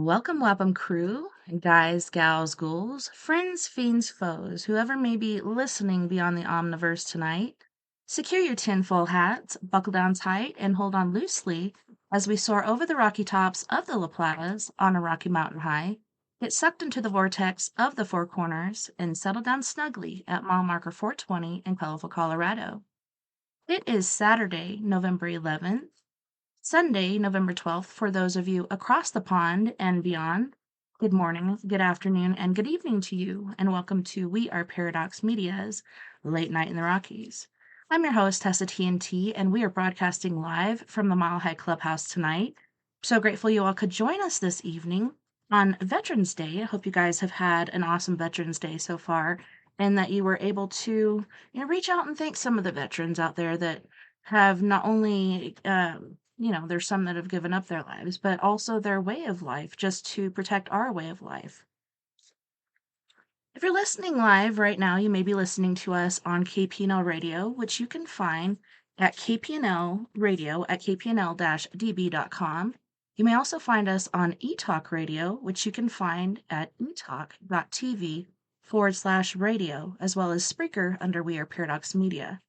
Welcome, crew, guys, gals, ghouls, friends, fiends, foes, whoever may be listening beyond the omniverse tonight. Secure your tinfoil hats, buckle down tight, and hold on loosely as we soar over the rocky tops of the La Platas on a rocky mountain high, get sucked into the vortex of the Four Corners, and settle down snugly at mile marker 420 in colorful Colorado. It is Saturday, November 11th. Sunday, November 12th, for those of you across the pond and beyond. Good morning, good afternoon, and good evening to you, and welcome to We Are Paradox Media's Late Night in the Rockies. I'm your host, TessaTNT, and we are broadcasting live from the Mile High Clubhouse tonight. So grateful you all could join us this evening on Veterans Day. I hope you guys have had an awesome Veterans Day so far, and that you were able to reach out and thank some of the veterans out there that have not only there's some that have given up their lives, but also their way of life just to protect our way of life. If you're listening live right now, you may be listening to us on KPNL Radio, which you can find at KPNL Radio at kpnl-db.com. You may also find us on eTalk Radio, which you can find at etalk.tv/radio, as well as Spreaker under We Are Paradox Media.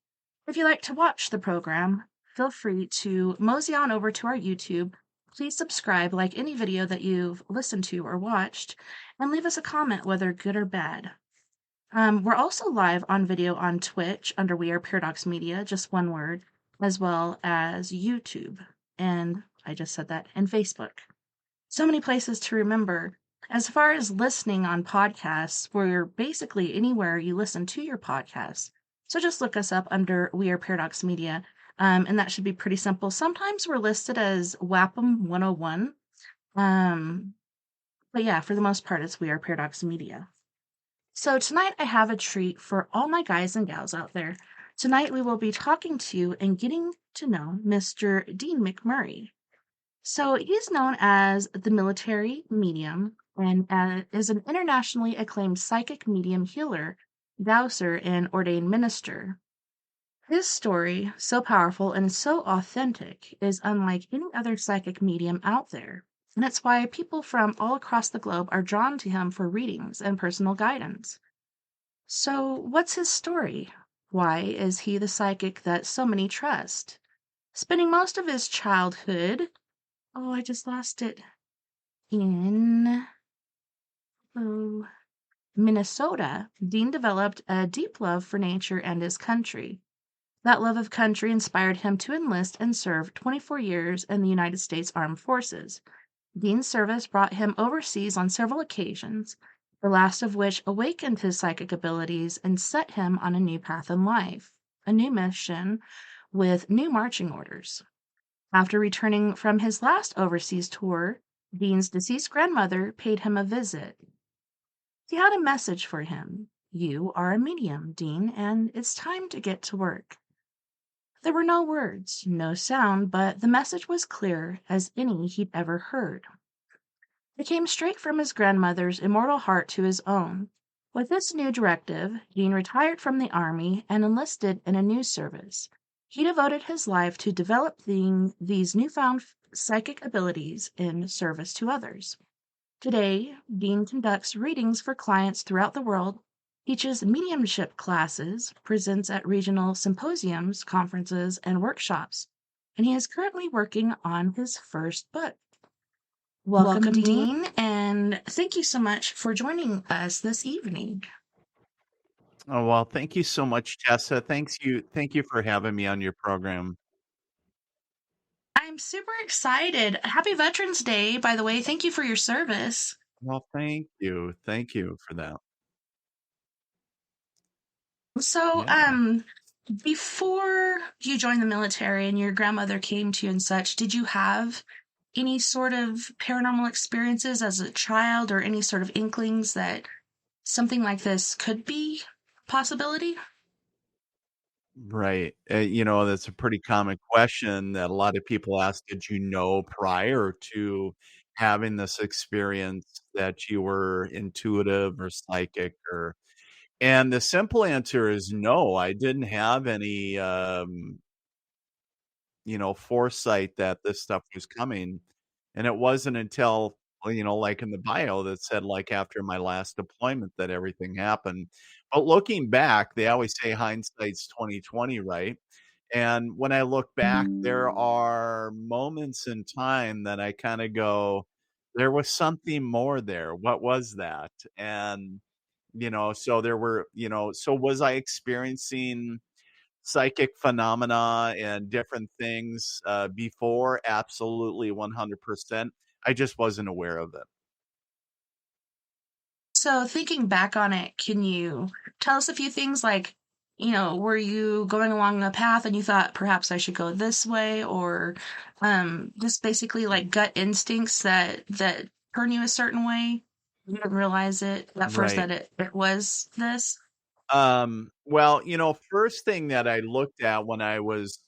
If you like to watch the program, feel free to mosey on over to our YouTube. Please subscribe, like any video that you've listened to or watched, and leave us a comment, whether good or bad. We're also live on video on Twitch under We Are Paradox Media, just one word, as well as YouTube, and I just said that, and Facebook. So many places to remember. As far as listening on podcasts, we're basically anywhere you listen to your podcasts. So just look us up under We Are Paradox Media, and that should be pretty simple. Sometimes we're listed as WAPM 101, but yeah, for the most part, it's We Are Paradox Media. So tonight I have a treat for all my guys and gals out there. Tonight we will be talking to and getting to know Mr. Dean McMurray. So he's known as the military medium and is an internationally acclaimed psychic medium healer, dowser, and ordained minister. His story, so powerful and so authentic, is unlike any other psychic medium out there, and it's why people from all across the globe are drawn to him for readings and personal guidance. So, what's his story? Why is he the psychic that so many trust? Spending most of his childhood, oh, I just lost it, in Minnesota, Dean developed a deep love for nature and his country. That love of country inspired him to enlist and serve 24 years in the United States Armed Forces. Dean's service brought him overseas on several occasions, the last of which awakened his psychic abilities and set him on a new path in life, a new mission with new marching orders. After returning from his last overseas tour, Dean's deceased grandmother paid him a visit. She had a message for him. You are a medium, Dean, and it's time to get to work. There were no words, no sound, but the message was clear as any he'd ever heard. It came straight from his grandmother's immortal heart to his own. With this new directive, Dean retired from the army and enlisted in a new service. He devoted his life to developing these newfound psychic abilities in service to others. Today, Dean conducts readings for clients throughout the world, teaches mediumship classes, presents at regional symposiums, conferences, and workshops, and he is currently working on his first book. Welcome, Dean, and thank you so much for joining us this evening. Oh, well, thank you so much, Tessa. Thank you for having me on your program. I'm super excited. Happy Veterans Day, by the way. Thank you for your service. Well, thank you. Thank you for that. So, Yeah. before you joined the military and your grandmother came to you and such, did you have any sort of paranormal experiences as a child or any sort of inklings that something like this could be a possibility? Right. That's a pretty common question that a lot of people ask. Did you know prior to having this experience that you were intuitive or psychic and the simple answer is no, I didn't have any foresight that this stuff was coming. And it wasn't until like in the bio that said, like, after my last deployment that everything happened. But looking back, they always say hindsight's 20/20, right? And when I look back, there are moments in time that I kinda go, "There was something more there. What was that?" And, so there were so was I experiencing psychic phenomena and different things, before? Absolutely, 100%. I just wasn't aware of it. So thinking back on it, can you tell us a few things like, were you going along a path and you thought perhaps I should go this way, or just basically like gut instincts that turn you a certain way? You didn't realize it at first Right. that it was this? Well, first thing that I looked at when I was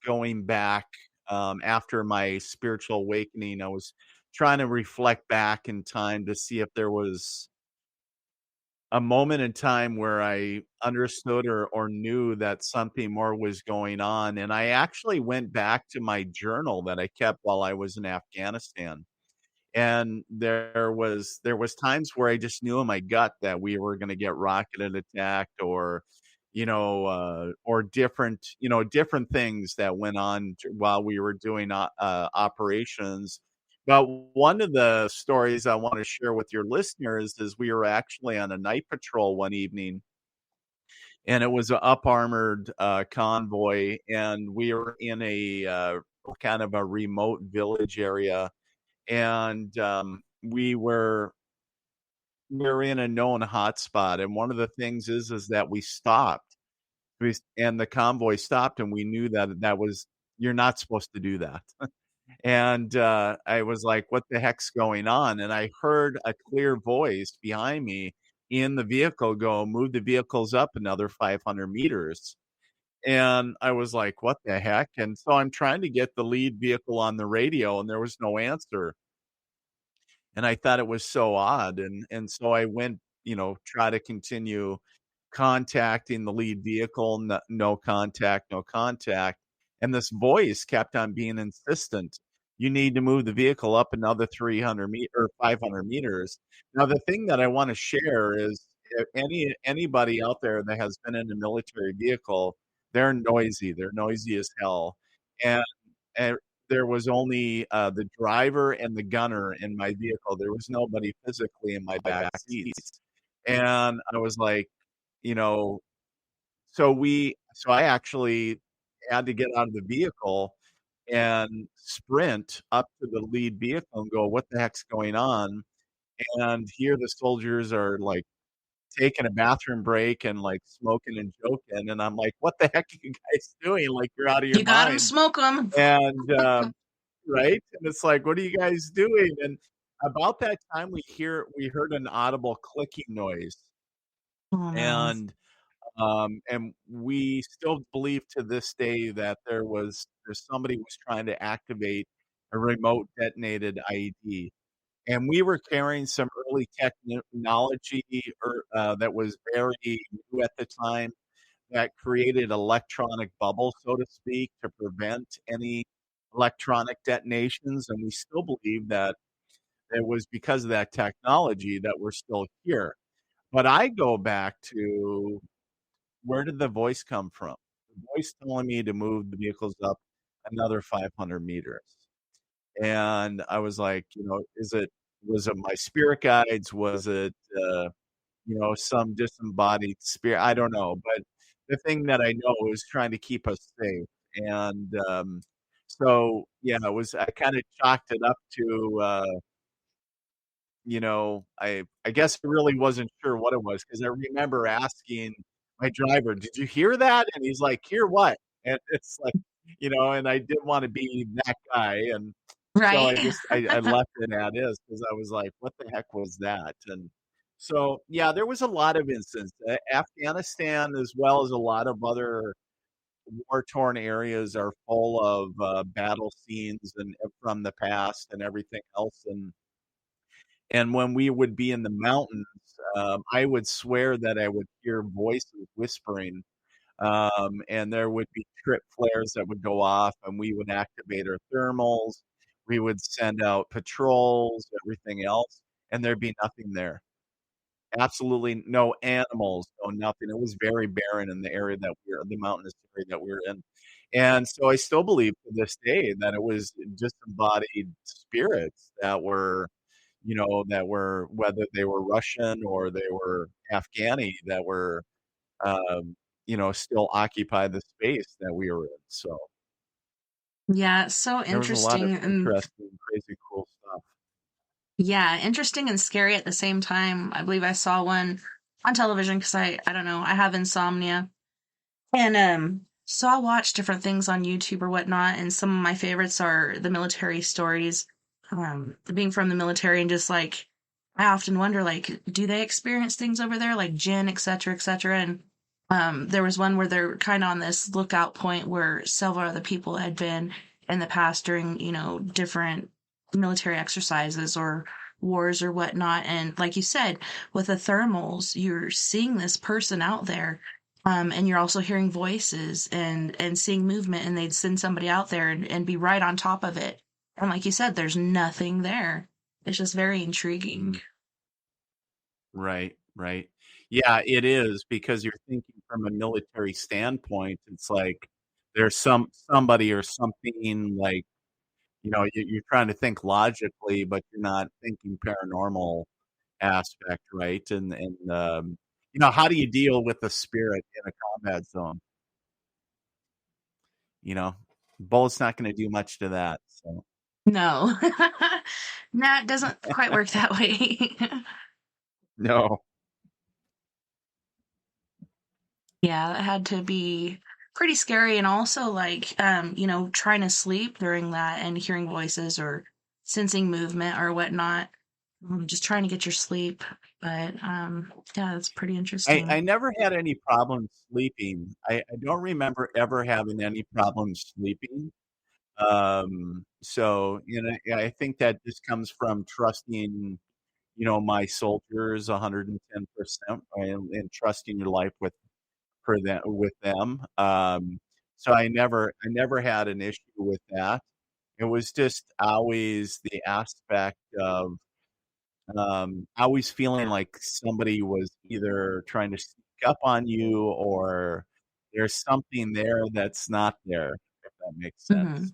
going back, after my spiritual awakening, I was trying to reflect back in time to see if there was a moment in time where I understood or knew that something more was going on, and I actually went back to my journal that I kept while I was in Afghanistan. And there was times where I just knew in my gut that we were gonna get rocketed attacked or different things that went on while we were doing operations. But one of the stories I wanna share with your listeners is we were actually on a night patrol one evening, and it was a up armored, convoy, and we were in kind of a remote village area, and, we were in a known hotspot, and one of the things is that we stopped. And the convoy stopped, and we knew that that was you're not supposed to do that. And, I was like, "What the heck's going on?" And I heard a clear voice behind me in the vehicle go, "Move the vehicles up another 500 meters." And I was like, "What the heck?" And so I'm trying to get the lead vehicle on the radio, and there was no answer. And I thought it was so odd, and so I went, try to continue contacting the lead vehicle, no contact, no contact, and this voice kept on being insistent. "You need to move the vehicle up another 300 or 500 meters." Now, the thing that I wanna share is, anybody out there that has been in a military vehicle, they're noisy as hell, and and there was only, the driver and the gunner in my vehicle. There was nobody physically in my back seats, and I was like, you know, so I actually had to get out of the vehicle and sprint up to the lead vehicle and go, "What the heck's going on?" And here the soldiers are, like, taking a bathroom break and, like, smoking and joking, and I'm like, "What the heck are you guys doing? Like, you're out of your You got 'em, mind." smoke 'em. And, right? And it's like, "What are you guys doing?" And about that time, we heard an audible clicking noise, Oh, no. and we still believe to this day that there's somebody was trying to activate a remote detonated IED, and we were carrying some early technology that was very new at the time that created electronic bubble, so to speak, to prevent any electronic detonations, and we still believe that it was because of that technology that we're still here. But I go back to, where did the voice come from? The voice telling me to move the vehicles up another 500 meters. And I was like, was it my spirit guides? Was it, some disembodied spirit? I don't know. But the thing that I know is trying to keep us safe. And so, yeah, I kind of chalked it up to, I guess I really wasn't sure what it was, because I remember asking my driver, "Did you hear that?" And he's like, "Hear what?" And it's like, and I didn't wanna be that guy, and so Right? I left it at is, because I was like, "What the heck was that?" And so, yeah, there was a lot of instances. Afghanistan, as well as a lot of other war-torn areas, are full of, battle scenes and from the past and everything else, and when we would be in the mountains, I would swear that I would hear voices whispering, and there would be trip flares that would go off, and we would activate our thermals. We would send out patrols, everything else, and there'd be nothing there. Absolutely no animals, no nothing. It was very barren in the mountainous area that we were in. And so I still believe to this day that it was disembodied spirits that were, that were whether they were Russian or they were Afghani that were, um, still occupy the space that we were in. So Yeah, it's so there was a lot of interesting and interesting, crazy, cool stuff. yeah, interesting and scary at the same time. I believe I saw one on television because I don't know, I have insomnia. And so I'll watch different things on YouTube or whatnot, and some of my favorites are the military stories. Being from the military and just like I often wonder like, do they experience things over there like gin, et cetera, et cetera? And there was one where they're kind of on this lookout point where several other people had been in the past during, different military exercises or wars or whatnot. And like you said, with the thermals, you're seeing this person out there, and you're also hearing voices and seeing movement, and they'd send somebody out there and be right on top of it. And like you said, there's nothing there. It's just very intriguing. Mm. Right, right. Yeah, it is because you're thinking from a military standpoint, it's like there's somebody or something like, you're trying to think logically, but you're not thinking paranormal aspect, right? How do you deal with the spirit in a combat zone? You know, bullet's not going to do much to that. So No, no, it doesn't quite work that way. no. Yeah, that had to be pretty scary, and also like trying to sleep during that and hearing voices or sensing movement or whatnot. Just trying to get your sleep. But yeah, that's pretty I interesting. never had any problems sleeping. I don't remember ever having any problems sleeping. So, yeah, I think that just comes from trusting, my soldiers 110% and trusting your life with them. So I never had an issue with that. It was just always the aspect of always feeling like somebody was either trying to sneak up on you or there's something there that's not there, if that makes Hmm. sense.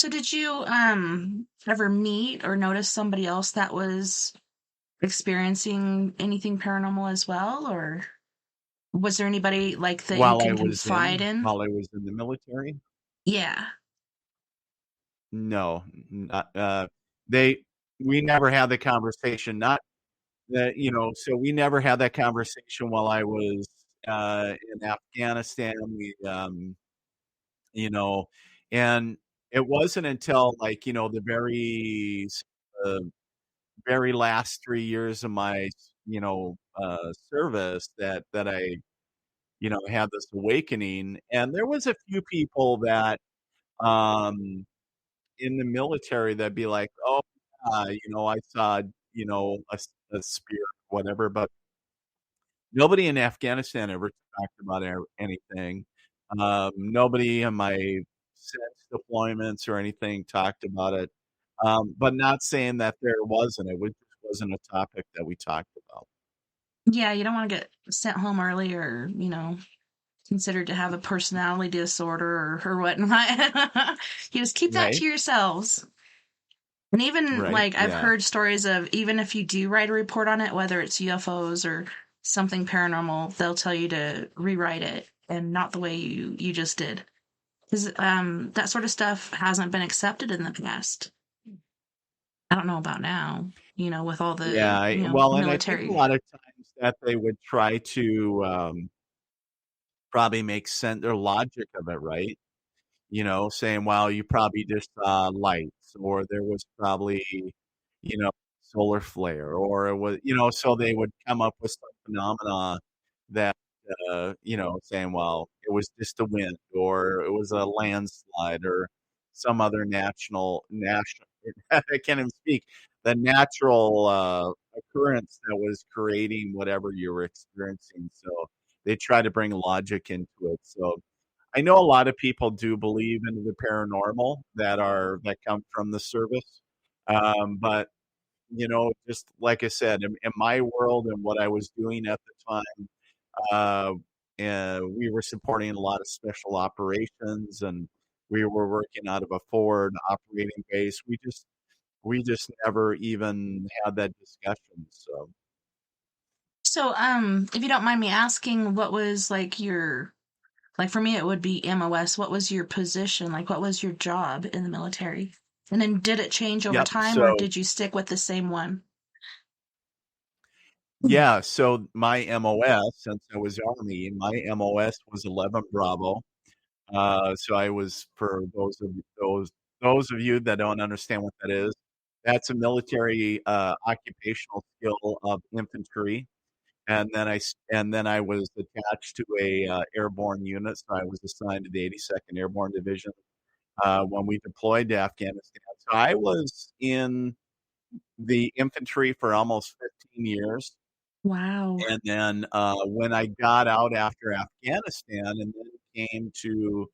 So did you ever meet or notice somebody else that was experiencing anything paranormal as well, or was there anybody like that you While I can was confide in in? while I was in the military? Yeah. No, not, they we never had the conversation, not that, so we never had that conversation while I was, in Afghanistan. You know, and it wasn't until, like, the very last 3 years of my, service that I, had this awakening, and there was a few people that, um in the military that'd be like, "Oh, I saw, a spear," whatever, but nobody in Afghanistan ever talked about anything. Nobody in my since deployments or anything talked about it. But not saying that there wasn't. Just wasn't a topic that we talked about. Yeah, you don't want to get sent home early or, considered to have a personality disorder or whatnot. You just keep that Right, to yourselves. And even right, like I've yeah. heard stories of even if you do write a report on it, whether it's UFOs or something paranormal, they'll tell you to rewrite it and not the way you just did. Because that sort of stuff hasn't been accepted in the past. I don't know about now, with all Yeah, the, and I think a military. lot of times that they would try to, probably make sense or logic of it, right? Saying, "Well, you probably just saw lights," or there was probably, solar flare, or it was so they would come up with some phenomena that, saying, "Well, it was just the wind," or it was a landslide, or some other national I can't even speak, the natural, occurrence that was creating whatever you were experiencing, so they try to bring logic into it, so I know a lot of people do believe in the paranormal that come from the service, but just like I said, in my world and what I was doing at the time, uh, we were supporting a lot of special operations, and we were working out of a forward operating base. We just never even had that discussion. So, So, if you don't mind me asking, what was like for me, it would be MOS. What was your position? Like, what was your job in the military? And then did it change over yep. time or So, did you stick with the same one? yeah. So my MOS, since I was Army, my MOS was 11 Bravo. So I was for those of you that don't understand what that is, that's a military occupational skill of infantry. And then I was attached to a airborne unit, so I was assigned to the 82nd Airborne Division when we deployed to Afghanistan. So I was in the infantry for almost 15 years. Wow. And then when I got out after Afghanistan and then came to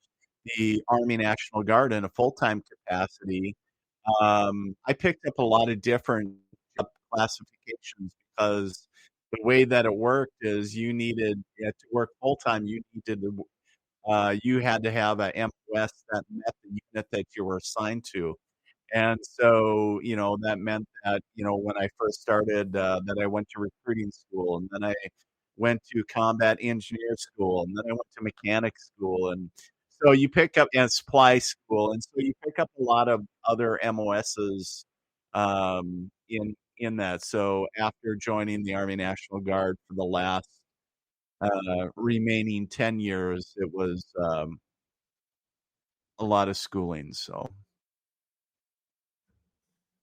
the Army National Guard in a full-time capacity, I picked up a lot of different classifications because the way that it worked is to work full-time, you had to have a MOS that met the unit that you were assigned to. And so, that meant that, when I first started, that I went to recruiting school, and then I went to combat engineer school, and then I went to mechanic school. And so you pick up and supply school. And so you pick up a lot of other MOSs in that. So after joining the Army National Guard for the last remaining 10 years, it was a lot of schooling. So.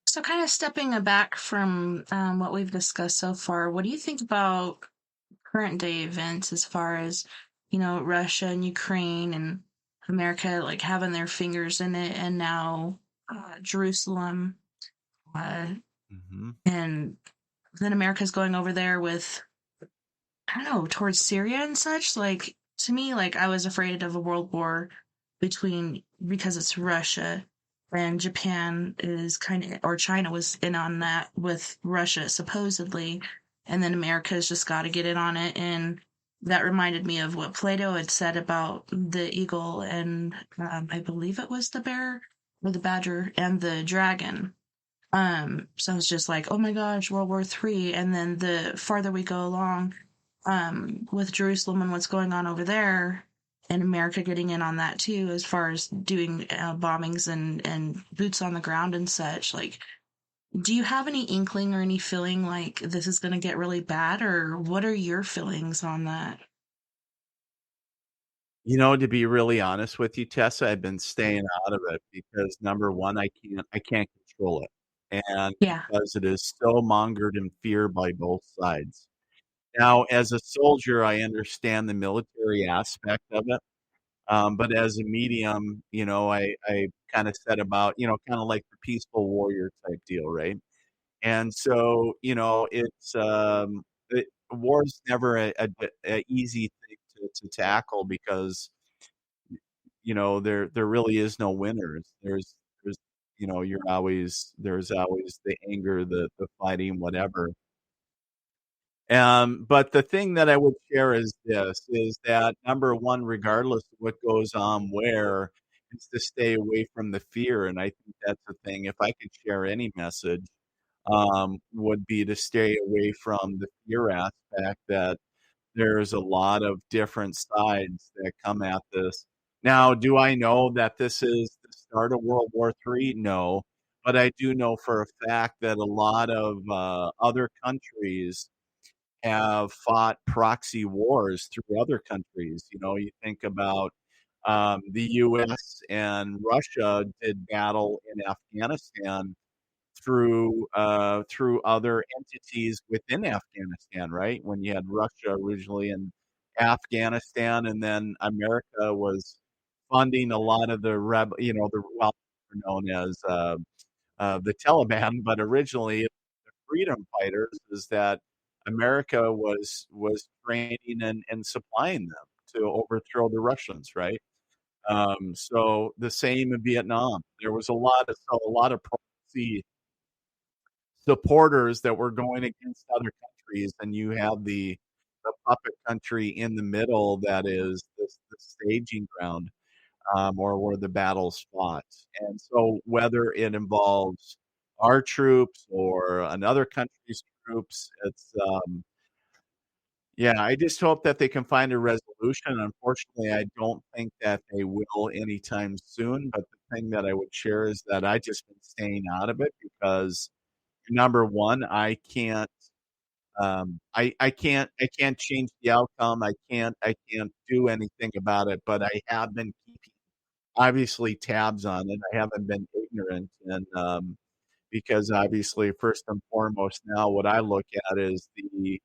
So, kind of stepping back from what we've discussed so far, what do you think about current day events as far as, Russia and Ukraine and America like having their fingers in it, and now Jerusalem, uh, Mhm. and then America's going over there with I don't know, towards Syria and such. Like to me, like I was afraid of a world war between because it's Russia and Japan is kind of or China was in on that with Russia supposedly, and then America's just got to get in on it. And that reminded me of what Plato had said about the eagle and I believe it was the bear or the badger and the dragon. So it's just like, oh my gosh, World War III. And then the farther we go along, with Jerusalem and what's going on over there, and America getting in on that too, as far as doing bombings and boots on the ground and such. Like, do you have any inkling or any feeling like this is going to get really bad, or what are your feelings on that? To be really honest with you, Tessa, I've been staying out of it because number one, I can't control it. And Yeah. because it is so mongered in fear by both sides. Now, as a soldier, I understand the military aspect of it. But as a medium, I kind of set about, kind of like the peaceful warrior type deal, right? And so, war's never a easy thing to tackle because there really is no winners. There's there's always the anger, the fighting, whatever. But the thing that I would share is that number one, regardless of what goes on where, is to stay away from the fear. And I think that's the thing. If I could share any message, would be to stay away from the fear aspect that there's a lot of different sides that come at this. Now, do I know that this is the start of World War III? No, but I do know for a fact that a lot of other countries have fought proxy wars through other countries. You think about the U.S. and Russia did battle in Afghanistan through other entities within Afghanistan, right? When you had Russia originally in Afghanistan, and then America was funding a lot of known as the Taliban, but originally the freedom fighters is that America was training and supplying them to overthrow the Russians, right? So the same in Vietnam. There was a lot of proxy supporters that were going against other countries, and you have the puppet country in the middle that is the staging ground, or where the battle's fought. And so whether it involves our troops or another country's troops, yeah, I just hope that they can find a resolution. Unfortunately, I don't think that they will anytime soon. But the thing that I would share is that I just been staying out of it because number one, I can't change the outcome. I can't do anything about it. But I have been keeping obviously tabs on it. I haven't been ignorant, and because obviously first and foremost now what I look at is the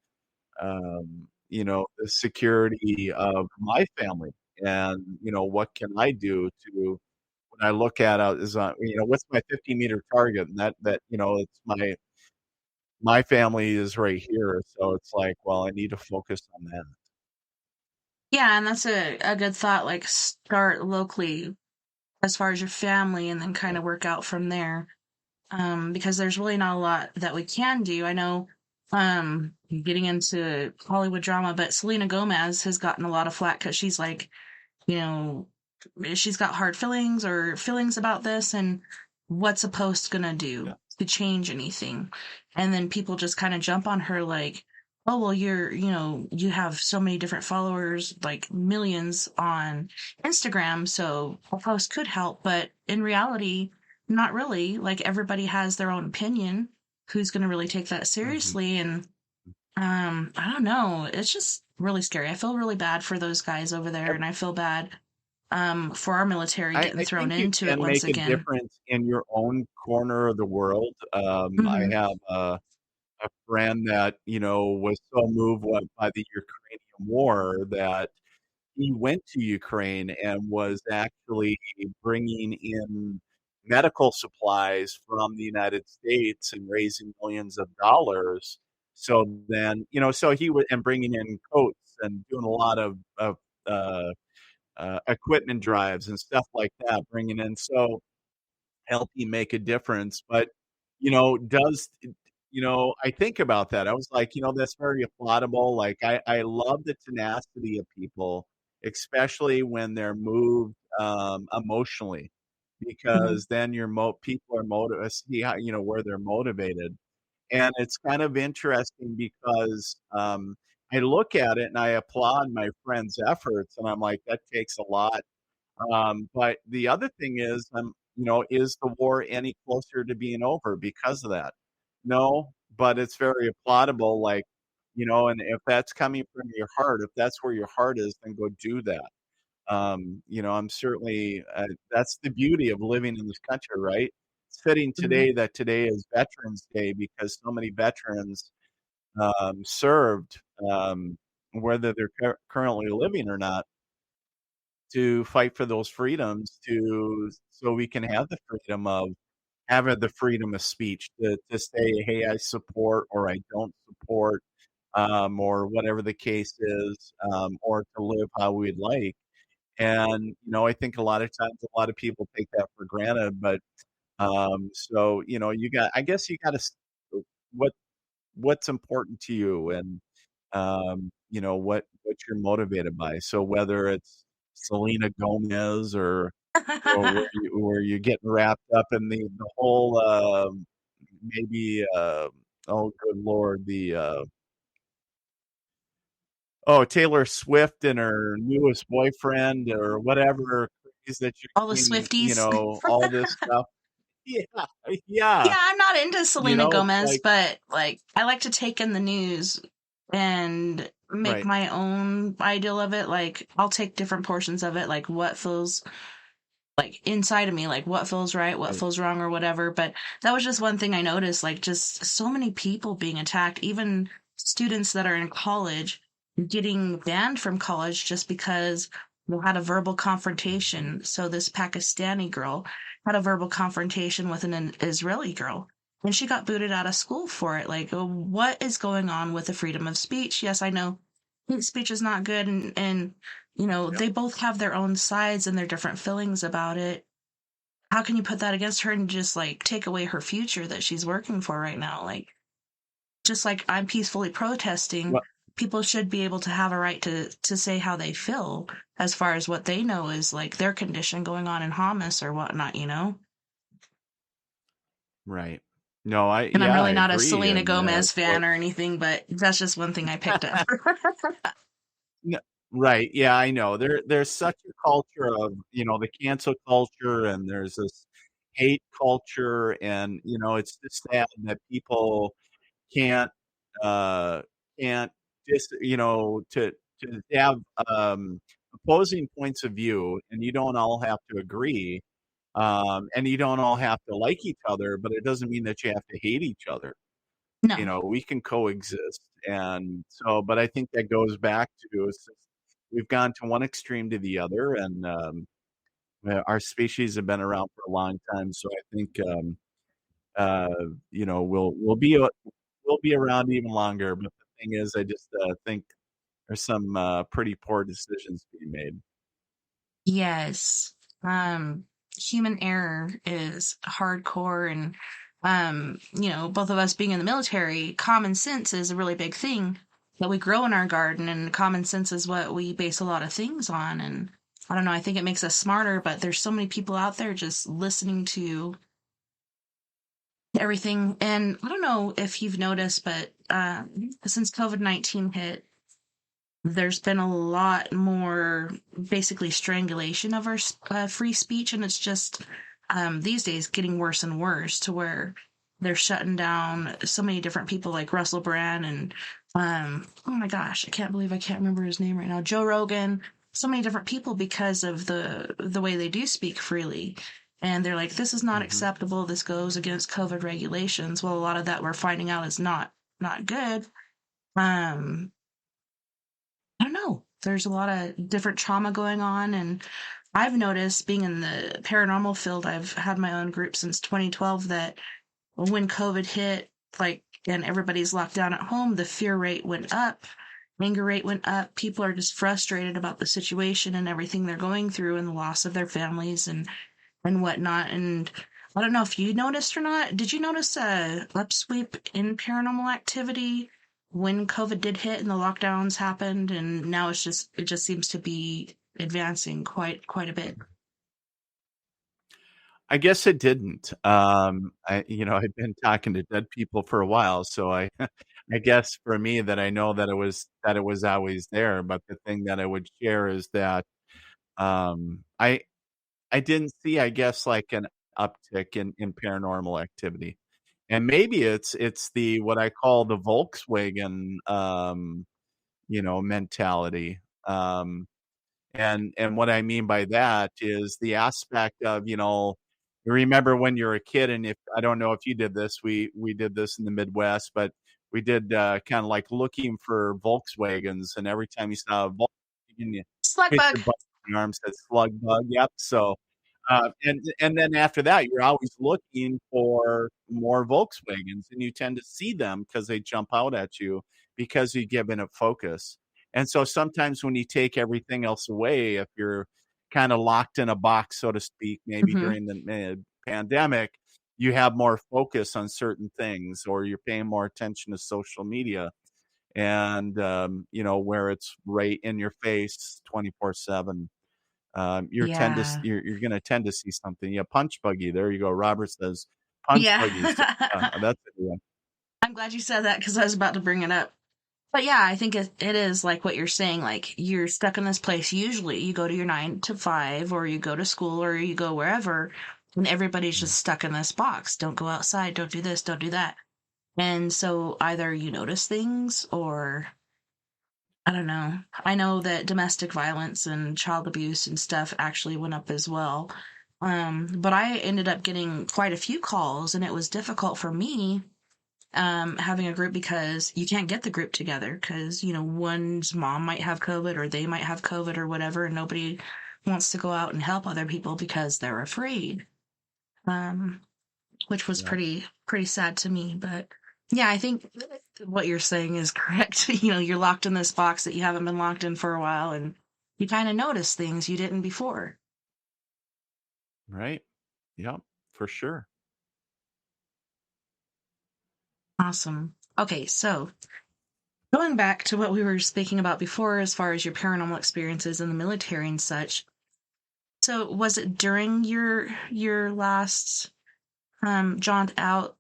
security of my family, and what can I do to when I look at it is what's my 50-meter target, and that it's my family is right here, so it's like, well, I need to focus on that. Yeah, and that's a good thought. Like, start locally as far as your family, and then kind Yeah. of work out from there. Because there's really not a lot that we can do. I know, getting into Hollywood drama, but Selena Gomez has gotten a lot of flack because she's like, you know, she's got hard feelings or feelings about this, and what's a post gonna Yeah. do to change anything? And then people just kind of jump on her like, oh, well, you have so many different followers, like millions on Instagram, so a post could help. But in reality, not really. Like, everybody has their own opinion. Who's gonna really take that Mhm. seriously? And I don't know. It's just really scary. I feel really bad for those guys over there, and I feel bad for our military getting I thrown think you into it can once make a again. difference in your own corner of the world. I Hmm. have a friend that, was so moved by the Ukrainian war that he went to Ukraine and was actually bringing in medical supplies from the United States and raising millions of dollars. So then, so he was and bringing in coats and doing a lot of uh, equipment drives and stuff like that, bringing in helping make a difference. But does I think about that. I was like, that's very applaudable. Like I love the tenacity of people, especially when they're moved emotionally, Hmm. because then people are motivated, see how where they're motivated. And it's kind of interesting because I look at it and I applaud my friend's efforts, and I'm like, that takes a lot. But the other thing is, is the war any closer to being over because of that? No, but it's very applaudable. Like, and if that's coming from your heart, if that's where your heart is, then go do that. I'm certainly, that's the beauty of living in this country, right? It's fitting Hmm. today that today is Veterans Day because so many veterans served, whether they're currently living or not, to fight for those freedoms so we can have the freedom of having the freedom of speech to say, hey, I support or I don't support, or whatever the case is, or to live how we'd like. And, I think a lot of times a lot of people take that for granted, but so, I guess you got to what what's important to you, and what you're motivated by. So whether it's Selena Gomez or where you're getting wrapped up in the whole maybe oh good lord, Taylor Swift and her newest boyfriend or whatever craze that you're All the seeing, Swifties. all this stuff. Yeah, yeah. Yeah, I'm not into Selena It's Gomez, like but like, I like to take in the news and make right, my own ideal of it. Like, I'll take different portions of it, like what feels like inside of me, like what feels right, what right. feels wrong, or whatever. But that was just one thing I noticed, like, just so many people being attacked, even students that are in college getting banned from college just because they had a verbal confrontation. So this Pakistani girl had a verbal confrontation with an Israeli girl, and she got booted out of school for it. Like, what is going on with the freedom of speech? Yes, I know hate speech is not good, and Yep. they both have their own sides and their different feelings about it. How can you put that against her and just like take away her future that she's working for right now? Like, just like I'm peacefully protesting, Well, people should be able to have a right to say how they feel as far as what they know is like their condition going on in Hamas or whatnot. right. No, And I'm I really not a agree, Selena and, Gomez so fan or anything, but that's just one thing I picked up. no, right, yeah, I know. There's such a culture of, the cancel culture, and there's this hate culture, and, it's just sad that people can't, uh, can't to have, opposing points of view, and you don't all have to agree, and you don't all have to like each other, but it doesn't mean that you have to hate each other. No. We can coexist, and so but I think that goes back to it's just we've gone to one extreme to the other, and, our species have been around for a long time, so I think, uh, we'll be around even longer, but the thing is, I just, think there's some, pretty poor decisions being made. Yes. Um, Human error is hardcore and both of us being in the military, common sense is a really big thing that we grow in our garden and common sense is what we base a lot of things on and I don't know, I think it makes us smarter, but there's so many people out there just listening to everything. And I don't know if you've noticed, but since COVID-19 hit, there's been a lot more basically strangulation of our free speech and it's just these days getting worse and worse to where they're shutting down so many different people like Russell Brand and oh my gosh, I can't believe I can't remember his name right now, Joe Rogan, so many different people because of the way they do speak freely and they're like this is not Mhm. acceptable, this goes against COVID regulations. Well, a lot of that we're finding out is not good. um I don't know. There's a lot of different trauma going on. And I've noticed being in the paranormal field, I've had my own group since 2012 that when COVID hit, like, and everybody's locked down at home, the fear rate went up, anger rate went up. People are just frustrated about the situation and everything they're going through and the loss of their families and whatnot. And I don't know if you noticed or not. Did you notice a upsweep in paranormal activity when COVID did hit and the lockdowns happened? And now it just seems to be advancing quite a bit. I guess it didn't. I've been talking to dead people for a while, so I I guess for me that I know that it was always there, but the thing that I would share is that, um, I I didn't see, I guess, like, an uptick in paranormal activity. And maybe it's the what I call the Volkswagen, mentality. And what I mean by that is the aspect of, you remember when you're a kid, and if I don't know if you did this, we did this in the Midwest, but we did, kinda like looking for Volkswagens, and every time you saw a Volkswagen, you Slug hit bug. your butt in the arm, said "slug bug," yep, so, and then after that, you're always looking for more Volkswagens, and you tend to see them because they jump out at you because you've given it focus. And so sometimes when you take everything else away, if you're kinda locked in a box, so to speak, maybe Hmm. during the pandemic, you have more focus on certain things, or you're paying more attention to social media and, where it's right in your face 24/7. Yeah. You're gonna tend to see something. Yeah, punch buggy, there you go. Robert says, "Punch buggies." Yeah, Yeah. that's a good one. I'm glad you said that because I was about to bring it up. But yeah, I think it is like what you're saying. Like you're stuck in this place. Usually you go to your 9 to 5 or you go to school or you go wherever and everybody's Yeah. just stuck in this box. Don't go outside. Don't do this. Don't do that. And so either you notice things or I don't know. I know that domestic violence and child abuse and stuff actually went up as well. But I ended up getting quite a few calls and it was difficult for me having a group because you can't get the group together because one's mom might have COVID or they might have COVID or whatever, and nobody wants to go out and help other people because they're afraid. Um, which was Yeah. pretty sad to me, but yeah, I think what you're saying is correct. You're locked in this box that you haven't been locked in for a while, and You kind of notice things you didn't before. Right. Yep, for sure. Awesome. Okay, so going back to what we were speaking about before, as far as your paranormal experiences in the military and such. So, was it during your last jaunt out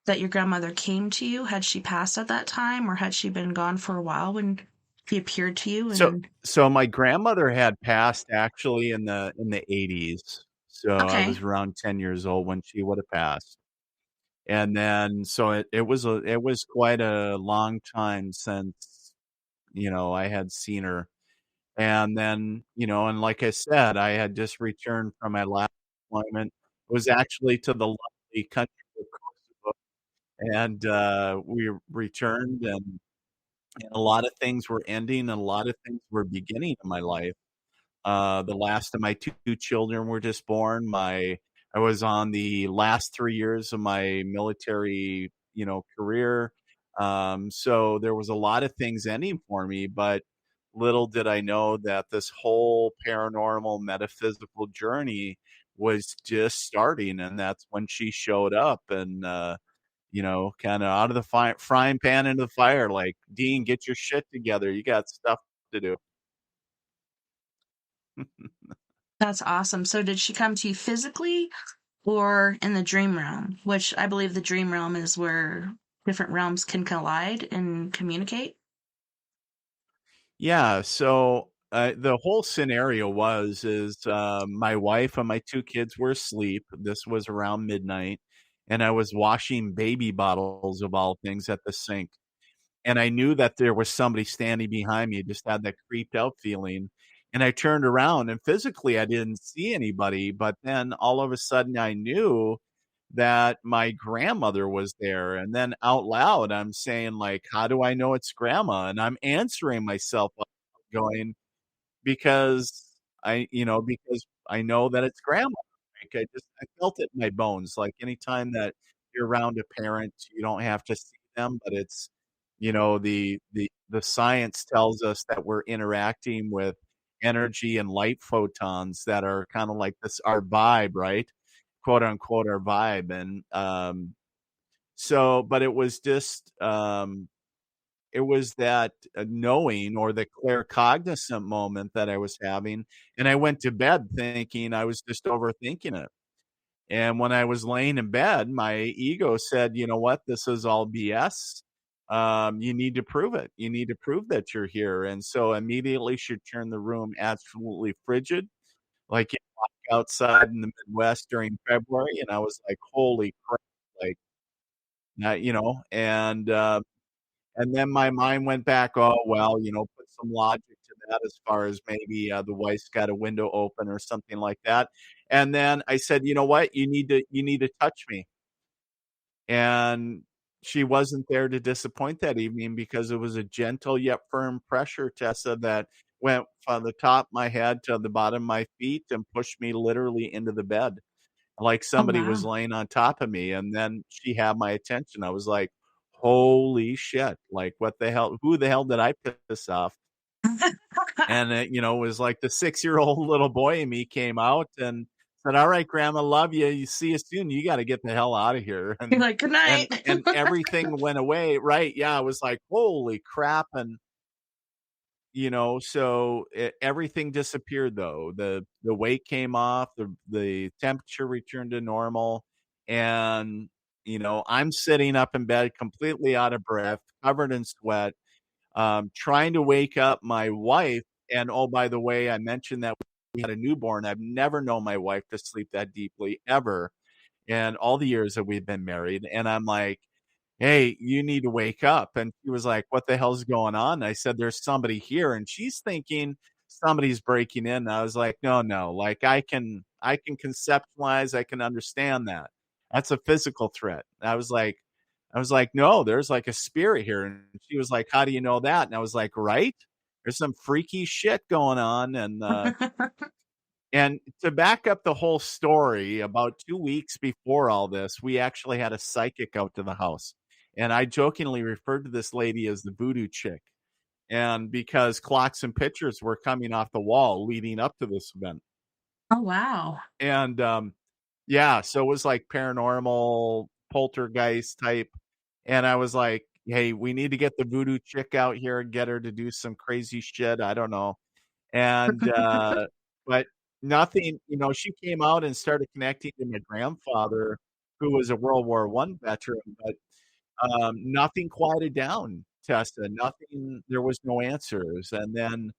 that your grandmother came to you? Had she passed at that time, or had she been gone for a while when she appeared to you? So And so my grandmother had passed actually in the '80s. So I okay, was around 10 years old when she would have passed. And then so it was quite a long time since, I had seen her. And then, and like I said, I had just returned from my last deployment. It was actually to the lovely country of Kosovo, and, we returned, and a lot of things were ending, and a lot of things were beginning in my life. The last of my 2 children were just born. I was on the last 3 years of my military, career. So there was a lot of things ending for me, but little did I know that this whole paranormal metaphysical journey was just starting, and that's when she showed up and, kinda out of the frying pan into the fire, like, "Dean, get your shit together. You got stuff to do." that's awesome. So, did she come to you physically or in the dream realm? Which I believe the dream realm is where different realms can collide and communicate. Yeah, so, the whole scenario my wife and my 2 kids were asleep. This was around midnight, and I was washing baby bottles of all things at the sink, and I knew that there was somebody standing behind me, just had that creeped out feeling, and I turned around, and physically, I didn't see anybody, but then all of a sudden, I knew that my grandmother was there, and then out loud, I'm saying, like, "How do I know it's grandma?" And I'm answering myself going, because I know that it's grandma. Like, I felt it in my bones, like, anytime that you're around a parent, you don't have to see them, but it's the science tells us that we're interacting with energy and light photons that are kinda like this our vibe, right? Quote, unquote, "Our vibe," and, but it was that, knowing or the claircognizant moment that I was having, and I went to bed thinking I was just overthinking it. And when I was laying in bed, my ego said, "You know what? This is all BS. You need to prove it. You need to prove that you're here." And so immediately she turned the room absolutely frigid, like it's like outside in the Midwest during February, and I was like, "Holy crap!" Like, and then my mind went back, "Oh, well, put some logic to that as far as maybe, the wife's got a window open or something like that." And then I said, "You know what? You need to touch me." And she wasn't there to disappoint that evening because it was a gentle yet firm pressure, Tessa, that went from the top of my head to the bottom of my feet and pushed me literally into the bed, like Oh, somebody was wow. laying on top of me, and then she had my attention. I was like, "Holy shit, like, what the hell who the hell did I piss off?" And it was like the six-year-old little boy in me came out and said, "Alright, grandma, love you. You see you soon. You gotta get the hell out of here." You're And like, good and night. and everything went away, right, yeah, I was like, "Holy crap," and so everything disappeared though. The weight came off, the temperature returned to normal, and I'm sitting up in bed completely out of breath, covered in sweat, trying to wake up my wife. And oh, by the way, I mentioned that we had a newborn. I've never known my wife to sleep that deeply ever in all the years that we've been married. And I'm like, "Hey, you need to wake up." And she was like, "What the hell's going on?" I said, "There's somebody here." And she's thinking somebody's breaking in. And I was like, "No, no, like I can conceptualize, I can understand that. That's a physical threat." I was like, "No, there's like a spirit here." And she was like, "How do you know that?" And I was like, "Right? There's some freaky shit going on." And to back up the whole story, about 2 weeks before all this, we actually had a psychic out to the house, and I jokingly referred to this lady as the voodoo chick, and because clocks and pictures were coming off the wall leading up to this event. Oh, wow. And, yeah, so it was like paranormal poltergeist type, and I was like, "Hey, we need to get the voodoo chick out here and get her to do some crazy shit." I don't know. And, but nothing, she came out and started connecting to my grandfather, who was a World War I veteran, but, nothing quieted down, Tessa, nothing, there was no answers, and then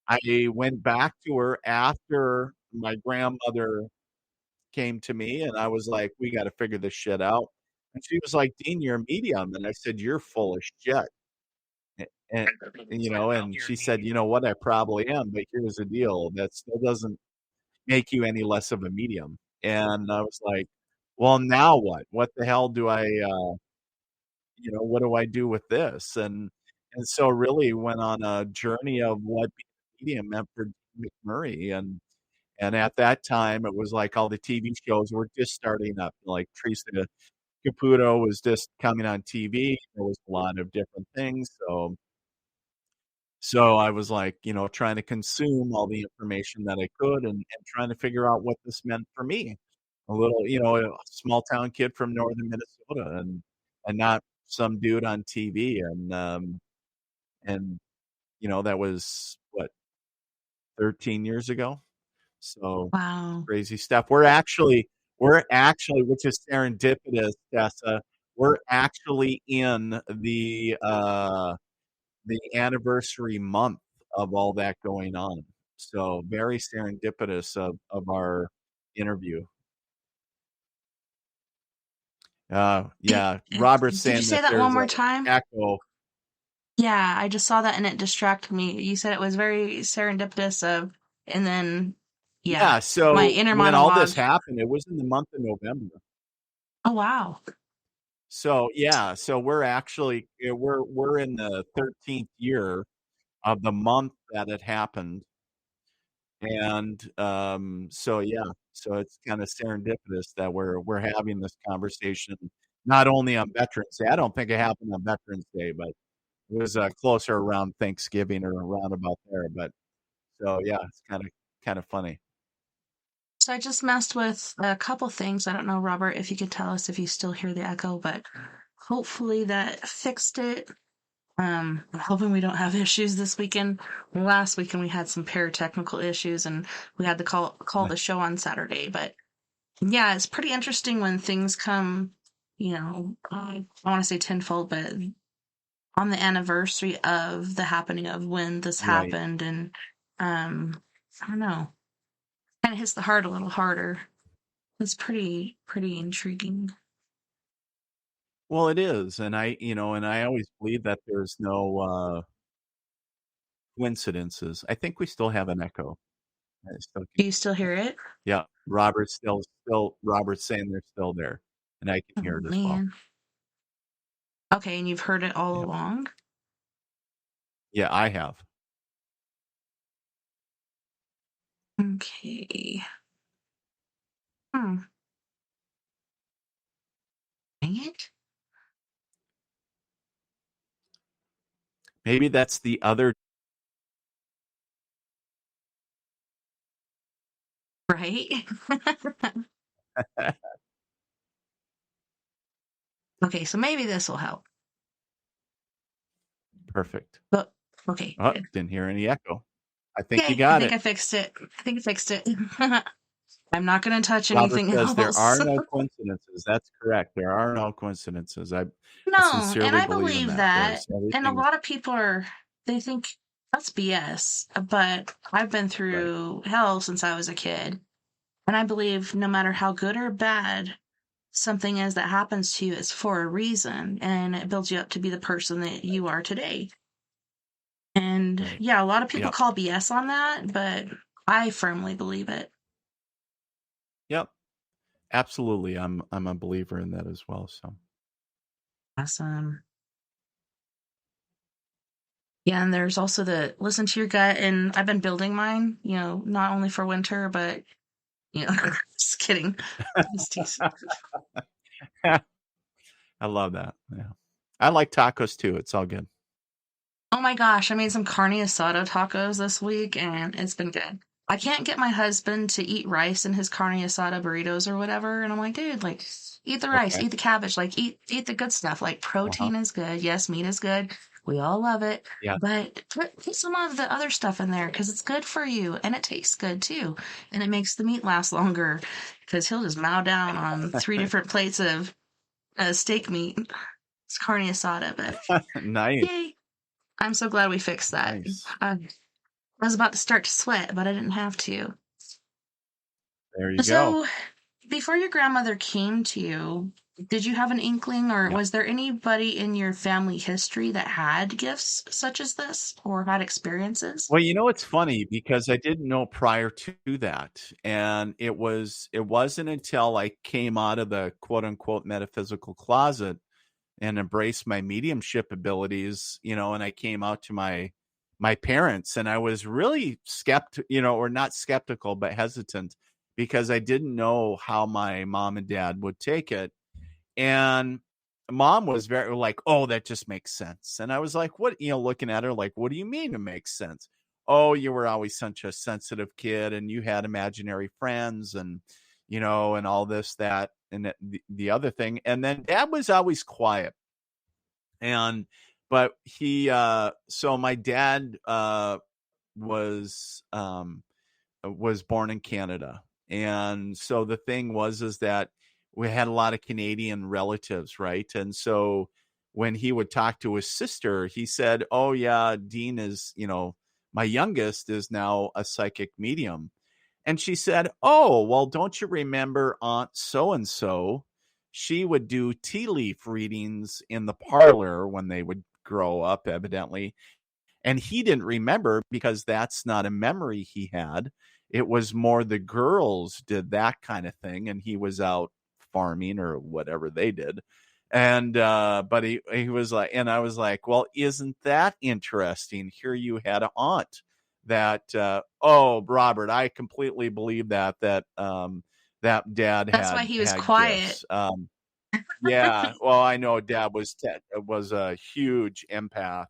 I went back to her after my grandmother came to me, and I was like, "We gotta figure this shit out." And she was like, "Dean, you're a medium." And I said, "You're full of shit." A and she said, "You know what? I probably am, but here's the deal, that still doesn't make you any less of a medium." And I was like, "Well, now what? What the hell do what do I do with this?" And so really went on a journey of what being a medium meant for McMurray, and at that time, it was like all the TV shows were just starting up, like Teresa Caputo was just coming on TV. There was a lot of different things, so I was like, trying to consume all the information that I could and trying to figure out what this meant for me. A little, a small town kid from northern Minnesota and not some dude on TV. And that was what, 13 years ago. So Wow. crazy stuff. We're actually, which is serendipitous, Tessa. We're actually in the anniversary month of all that going on. So very serendipitous of our interview. Did Yeah, Robert's did you saying say that that one there's a more time? echo. Yeah, I just saw that and it distracted me. You said it was very serendipitous of, and then, yeah, Yeah, my so inner when all this monologue. happened, it was in the month of November. Oh, wow. So yeah, so we're in the 13th year of the month that it happened. And so yeah, so it's kind of serendipitous that we're having this conversation not only on Veterans Day. I don't think it happened on Veterans Day, but it was closer around Thanksgiving or around about there. But so yeah, it's kind of funny. So I just messed with a couple things. I don't know, Robert, if you could tell us if you still hear the echo, but hopefully that fixed it. I'm hoping we don't have issues this weekend. Last weekend we had some technical issues and we had to call the show on Saturday. But yeah, it's pretty interesting when things come, I want to say tenfold, but on the anniversary of the happening of when this Right. happened, and I don't know, kind of hits the heart a little harder. It's pretty intriguing. Well, it is, and I always believe that there's no coincidences. I think we still have an echo. I still Do you still hear it? Yeah, Robert's saying they're still there, and I can Oh hear it as well. man. Okay, and you've heard it all Yeah. along? Yeah, I have. Okay. Hmm. Dang it. Maybe that's the other. Right? Okay, so maybe this will help. Perfect. But okay, Oh, good. didn't hear any echo. I think you Okay, I got think it. I fixed it. I think I fixed it. I'm not going to touch Robert anything says there else. are no coincidences. That's correct. There are no coincidences. I No, and sincerely I believe in believe that. that. There's And a everything's lot of people they think that's BS. But I've been right. through hell since I was a kid. And I believe no matter how good or bad something is that happens to you, it's for a reason. And it builds you up to be the person that you are today. And Right. yeah, a lot of people Yep. call BS on that, but I firmly believe it. Yep. Absolutely. I'm a believer in that as well. So Awesome. Yeah, and there's also the listen to your gut. And I've been building mine, not only for winter, but, just kidding. Just teasing. I love that. Yeah. I like tacos too. It's all good. Oh my gosh, I made some carne asada tacos this week and it's been good. I can't get my husband to eat rice in his carne asada burritos or whatever, and I'm like, dude, like eat the rice, Okay. eat the cabbage, like eat the good stuff. Like Uh-huh. protein is good. Yes, meat is good. We all love it. Yeah. But put some of the other stuff in there because it's good for you and it tastes good too. And it makes the meat last longer because he'll just mow down on three different plates of steak meat. It's carne asada, but Nice, yay. I'm so glad we fixed that. nice. I was about to start to sweat, but I didn't have to. There you go. So, before your grandmother came to you, did you have an inkling, or Yeah. was there anybody in your family history that had gifts such as this or had experiences? Well, it's funny because I didn't know prior to that, and it wasn't until I came out of the quote unquote metaphysical closet and embraced my mediumship abilities, and I came out to my parents, and I was really or not skeptical, but hesitant because I didn't know how my mom and dad would take it. And mom was very like, "Oh, that just makes sense." And I was like, "What?" Looking at her like, "What do you mean it makes sense?" "Oh, you were always such a sensitive kid and you had imaginary friends and and all this, that, and the other thing." And then dad was always quiet. And but he so my dad was um was born in Canada. And so the thing was is that we had a lot of Canadian relatives, right? And so when he would talk to his sister, he said, "Oh yeah, Dean is, my youngest is now a psychic medium." And she said, "Oh, well, don't you remember Aunt so and so? She would do tea leaf readings in the parlor when they would grow up, evidently." And he didn't remember because that's not a memory he had. It was more the girls did that kind of thing, and he was out farming or whatever they did. And but he was like, and I was like, "Well, isn't that interesting? Here you had an aunt that oh, Robert, I completely believe that dad That's why had he was had quiet. gifts." Yeah, well, I know dad was a huge empath.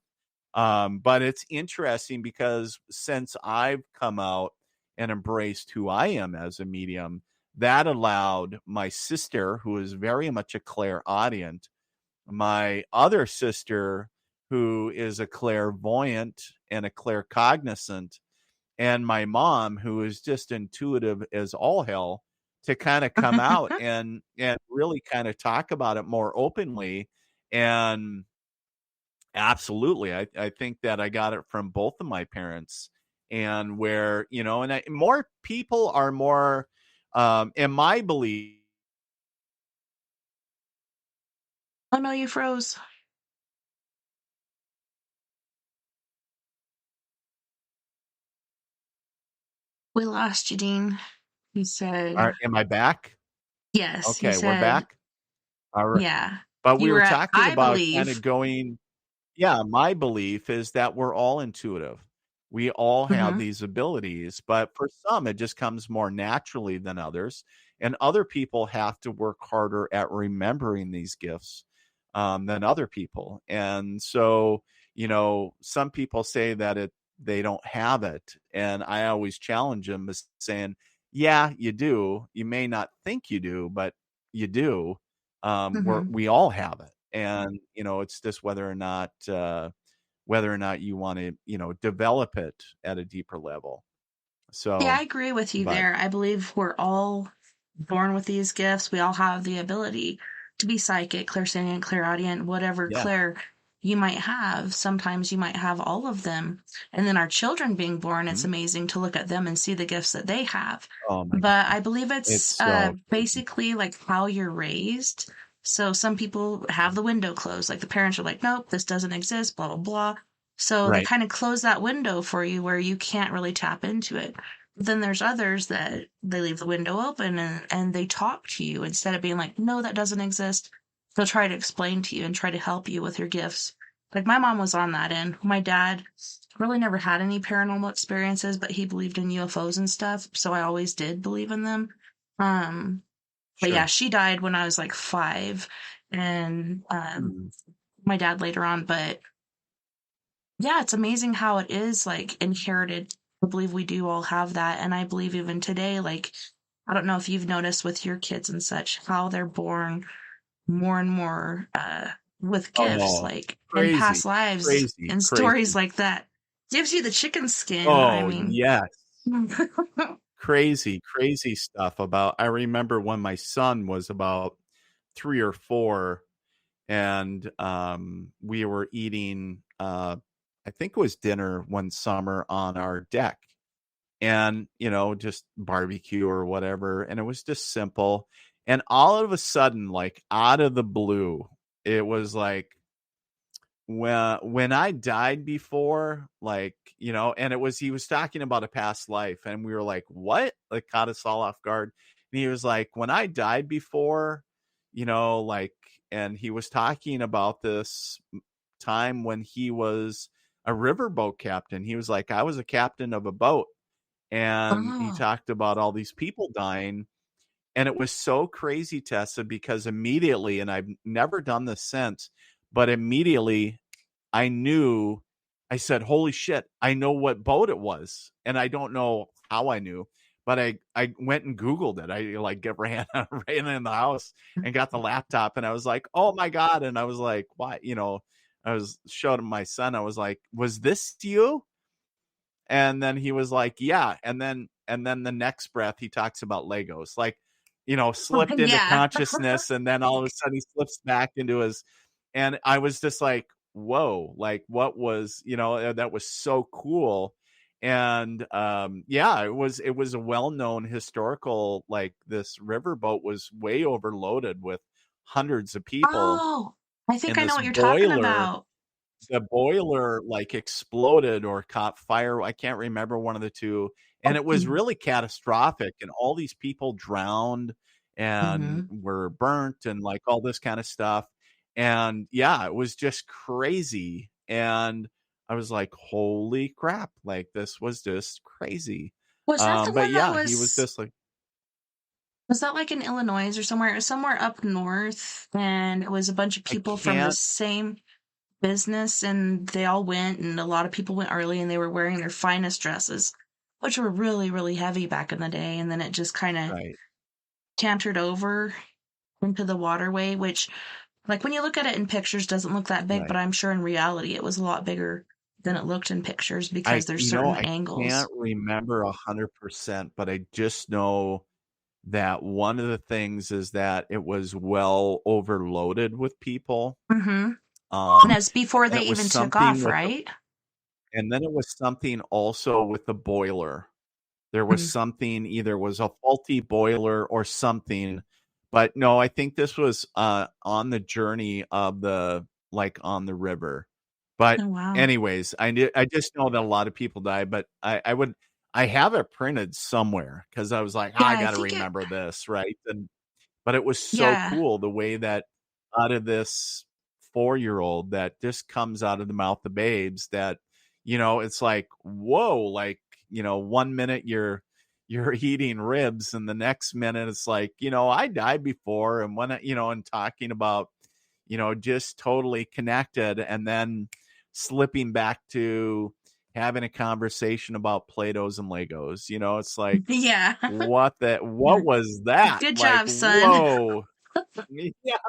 But it's interesting because since I've come out and embraced who I am as a medium, that allowed my sister, who is very much a clairaudient, my other sister, who is a clairvoyant and a claircognizant, and my mom, who is just intuitive as all hell, to kind of come out and really kind of talk about it more openly. And absolutely. I think that I got it from both of my parents, and where, and more people are more, in my belief, Oh no, you froze. We lost you, Dean. He said, am I back? yes, you Okay, we're said, back. All right. yeah. But we You were were at, talking I about kind believe. of going. Yeah, my belief is that we're all intuitive. We all have Hmm. these abilities, but for some, it just comes more naturally than others. And other people have to work harder at remembering these gifts than other people. And so, some people say that they don't have it. And I always challenge them as saying, yeah, you do. You may not think you do, but you do. Hmm. We all have it. And, it's just whether or not you want to, develop it at a deeper level. Yeah, So, I agree with you but there. I believe we're all born with these gifts. We all have the ability to be psychic, clairsentient, clairaudient, whatever yeah. clair you might have. Sometimes you might have all of them. And then our children being born, it's Mhm. amazing to look at them and see the gifts that they have. Oh my But I goodness. believe It's it's so crazy. basically like how you're raised. So some people have the window closed. Like the parents are like, nope, this doesn't exist, blah, blah, blah. So they Right. kind of close that window for you where you can't really tap into it. Then there's others that they leave the window open and they talk to you instead of being like, no, that doesn't exist. They'll try to explain to you and try to help you with your gifts. Like my mom was on that end. My dad really never had any paranormal experiences, but he believed in UFOs and stuff. So I always did believe in them. Um, but yeah, Sure. she died when I was like 5 and Mm. my dad later on, but Yeah, it's amazing how it is like inherited. I believe we do all have that. And I believe even today, like, I don't know if you've noticed with your kids and such, how they're born more and more with gifts, Oh, like in crazy, past lives crazy, and stories crazy. like that. Gives you the chicken skin. I Oh, mean, yes. Crazy, crazy stuff about I remember when my son was about 3 or 4 and, we were eating, I think it was dinner one summer on our deck, and, just barbecue or whatever, and it was just simple, and all of a sudden, like, out of the blue, it was like, when I died before, like, and he was talking about a past life, and we were like, "What?" Like, caught us all off guard. And he was like, "When I died before, like," and he was talking about this time when he was a riverboat captain. He was like, "I was a captain of a boat," and he oh, talked about all these people dying, and it was so crazy, Tessa, because immediately, and I've never done this since, but immediately I knew I said, "Holy shit, I know what boat it was." And I don't know how I knew, but I went and Googled it. I, like, get ran in the house and got the laptop, and I was like, "Oh my god." And I was like, "Why?" I was showed him my son. I was like, "Was this you?" And then he was like, "Yeah." And then the next breath he talks about Legos, like, slipped into yeah. consciousness, and then all of a sudden he slips back into his, and I was just like, "Whoa," like, what was, that was so cool. And yeah, it was a well-known historical, like, this riverboat was way overloaded with hundreds of people, Oh, I think and I know this what you're talking boiler about. the boiler, like, exploded or caught fire, I can't remember one of the 2, and it was really catastrophic, and all these people drowned and Mm-hmm. were burnt and, like, all this kinda stuff, and, yeah, it was just crazy, and I was like, "Holy crap," like, this was just crazy. Was that the But one that yeah, he was just like, was that like in Illinois or somewhere? It was somewhere up north, and it was a bunch of I people from the can't same business, and they all went, and a lot of people went early, and they were wearing their finest dresses, which were really, really heavy back in the day. And then it just kind of right, cantered over into the waterway, which, like, when you look at it in pictures, doesn't look that big, but right. I'm sure in reality it was a lot bigger than it looked in pictures because there's certain I can't angles. remember 100%, but I just know that one of the things is that it was well overloaded with people, Mm-hmm. And um, that's before and they it was even took something off, with the right? and then it was something also with the boiler. There was Mm. something, either was a faulty boiler or something, but no, I think this was, on the journey of on the river. But Oh, wow. anyways, I just know that a lot of people died, but I have it printed somewhere because I was like, Yeah, "I I gotta think it, remember this," right? But it was so yeah. cool the way that out of this 4-year-old that just comes out of the mouth of babes that, it's like, whoa, like, 1 minute you're eating ribs and the next minute it's like, I died before, and when and talking about, just totally connected, and then slipping back to having a conversation about Play-Dohs and Legos. It's like, Yeah. what was that? Good Like, job, son. whoa. Yeah,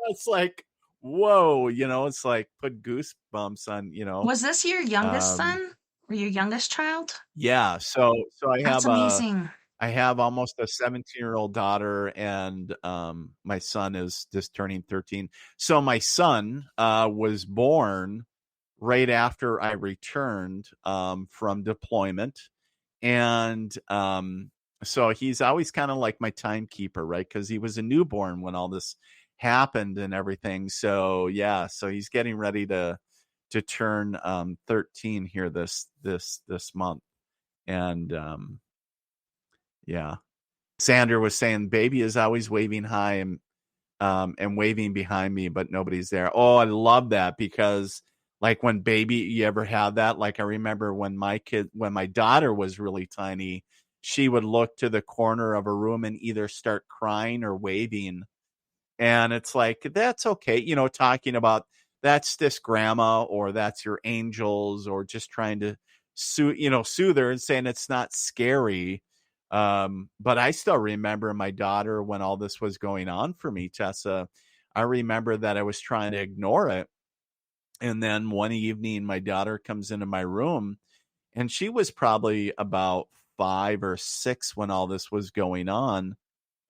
it's like, whoa, it's like put goosebumps on, Was this your youngest um son or your youngest child? yeah, so That's amazing. I have almost a 17-year-old daughter, and my son is just turning 13. So my son was born right after I returned from deployment. And so he's always kind of like my timekeeper, right? Because he was a newborn when all this happened and everything. So yeah, so he's getting ready to turn 13 here this month. And yeah, Sander was saying baby is always waving high and waving behind me, but nobody's there. Oh, I love that because, like, when baby, you ever have that? Like, I remember when my daughter was really tiny, she would look to the corner of a room and either start crying or waving. And it's like, that's okay, talking about that's this grandma or that's your angels or just trying to soothe her and saying it's not scary. But I still remember my daughter when all this was going on for me, Tessa. I remember that I was trying to ignore it. And then one evening, my daughter comes into my room and she was probably about 5 or 6 when all this was going on.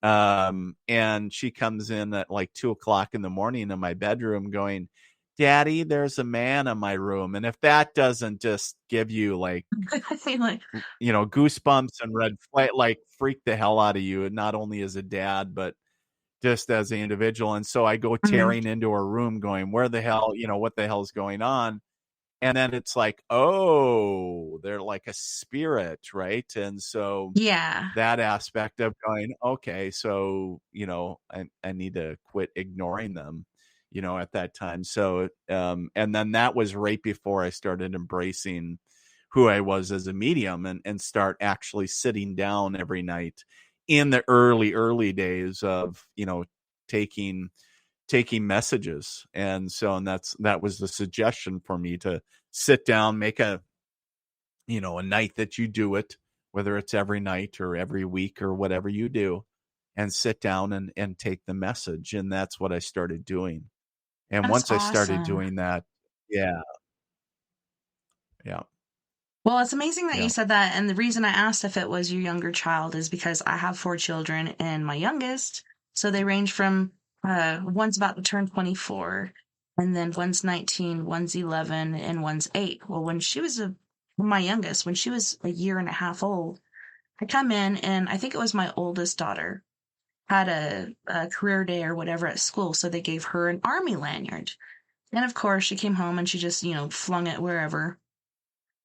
And she comes in at like 2 o'clock in the morning in my bedroom going, Daddy, there's a man in my room. And if that doesn't just give you like, I feel like, goosebumps and red flag, like freak the hell out of you, not only as a dad, but just as an individual. And so I go mhm. tearing into her room going, where the hell, what the hell's going on? And then it's like, oh, they're like a spirit, right? And so Yeah, that aspect of going, okay, so, I need to quit ignoring them, at that time. So, and then that was right before I started embracing who I was as a medium and start actually sitting down every night in the early days of, taking taking messages. And that was the suggestion for me to sit down, make a night that you do it, whether it's every night or every week or whatever you do, and sit down and take the message. And that's what I started doing. And that's once I started awesome. doing that, yeah, yeah, Well, it's amazing that you yeah, said that. And the reason I asked if it was your younger child is because I have 4 children and my youngest. So they range from one's about to turn 24, and then one's 19, one's 11, and one's 8. Well, my youngest, when she was a year and a half old, I come in and I think it was my oldest daughter had a career day or whatever at school. So they gave her an army lanyard. And of course, she came home and she just, flung it wherever,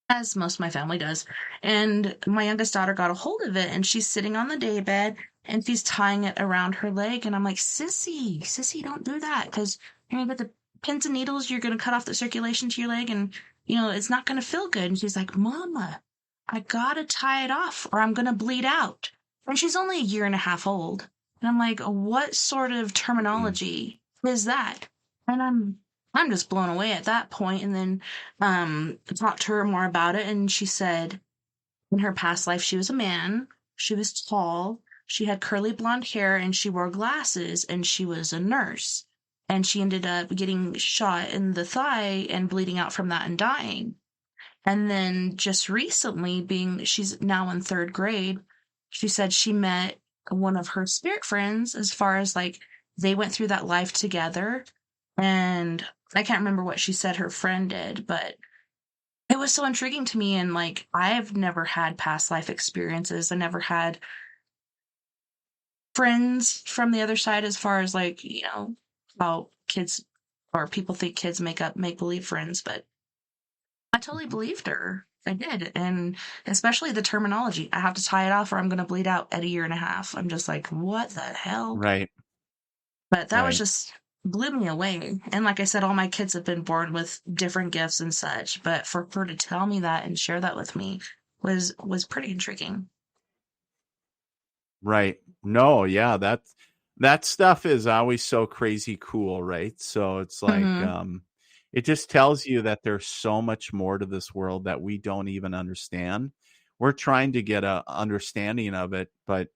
as most of my family does. And my youngest daughter got a hold of it and she's sitting on the daybed and she's tying it around her leg. And I'm like, Sissy, don't do that. Because you're going to get the pins and needles. You're going to cut off the circulation to your leg and, it's not going to feel good. And she's like, Mama, I got to tie it off or I'm going to bleed out. And she's only a year and a half old. And I'm like, what sort of mm, terminology is that? And I'm just blown away at that point. And then talked to her more about it, and she said in her past life she was a man, she was tall, she had curly blonde hair, and she wore glasses, and she was a nurse. And she ended up getting shot in the thigh and bleeding out from that and dying. And then just recently, she's now in 3rd grade, she said she met one of her spirit friends as far as like they went through that life together. And I can't remember what she said her friend did, but it was so intriguing to me. And like, I've never had past life experiences. I never had friends from the other side as far as like, how kids or people think kids make believe friends, but I totally mhm. believed her. I did. And especially the terminology. I have to tie it off or I'm going to bleed out at a year and a half. I'm just like, what the hell? Right, But that was right. just blew me away. And like I said, all my kids have been born with different gifts and such. But for her to tell me that and share that with me was pretty intriguing. Right. No, yeah, that stuff is always so crazy cool, right? So it's like, Mm-hmm. it just tells you that there's so much more to this world that we don't even understand. We're trying to get a understanding of it, but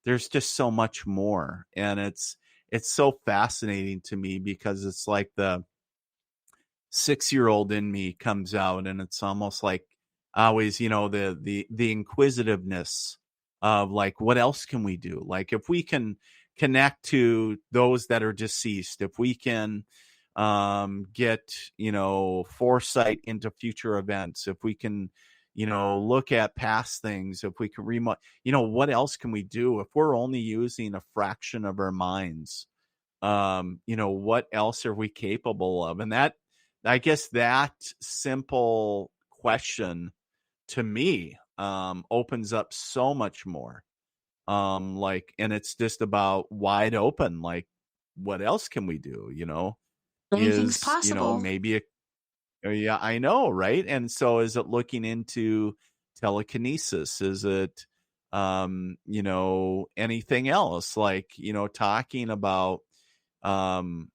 there's just so much more. And it's so fascinating to me because it's like the 6-year-old in me comes out and it's almost like always, the inquisitiveness of like, what else can we do? Like if we can connect to those that are deceased, if we can get, foresight into future events, if we can, look at past things, if we can remote, what else can we do if we're only using a fraction of our minds? What else are we capable of? And that, I guess that simple question to me, opens up so much more. Like, and it's just about wide open, like, what else can we do? Anything's Is, possible. maybe yeah, I know, right? And so is it looking into telekinesis? Is it, anything else like, talking about, um,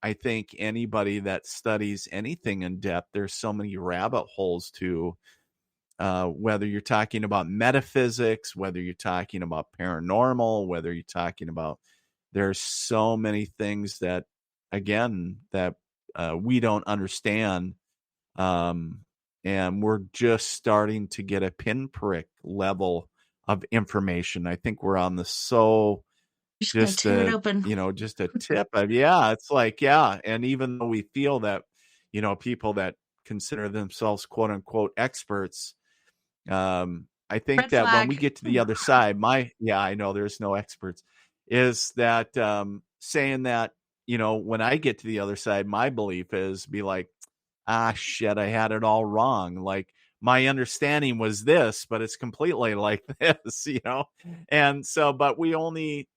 I think anybody that studies anything in depth, there's so many rabbit holes to, whether you're talking about metaphysics, whether you're talking about paranormal, whether you're talking about, there's so many things that, again, that we don't understand. Um, and we're just starting to get a pinprick level of information. I think we're on the Just gonna just tear it a, open. just a tip of, yeah, it's like, yeah. And even though we feel that, people that consider themselves quote unquote experts, I think Red that when we flag. get to the other side, yeah, I know there's no experts, is that, saying that, when I get to the other side, my belief is be like, ah, shit, I had it all wrong. Like, my understanding was this, but it's completely like this. And so, but we only,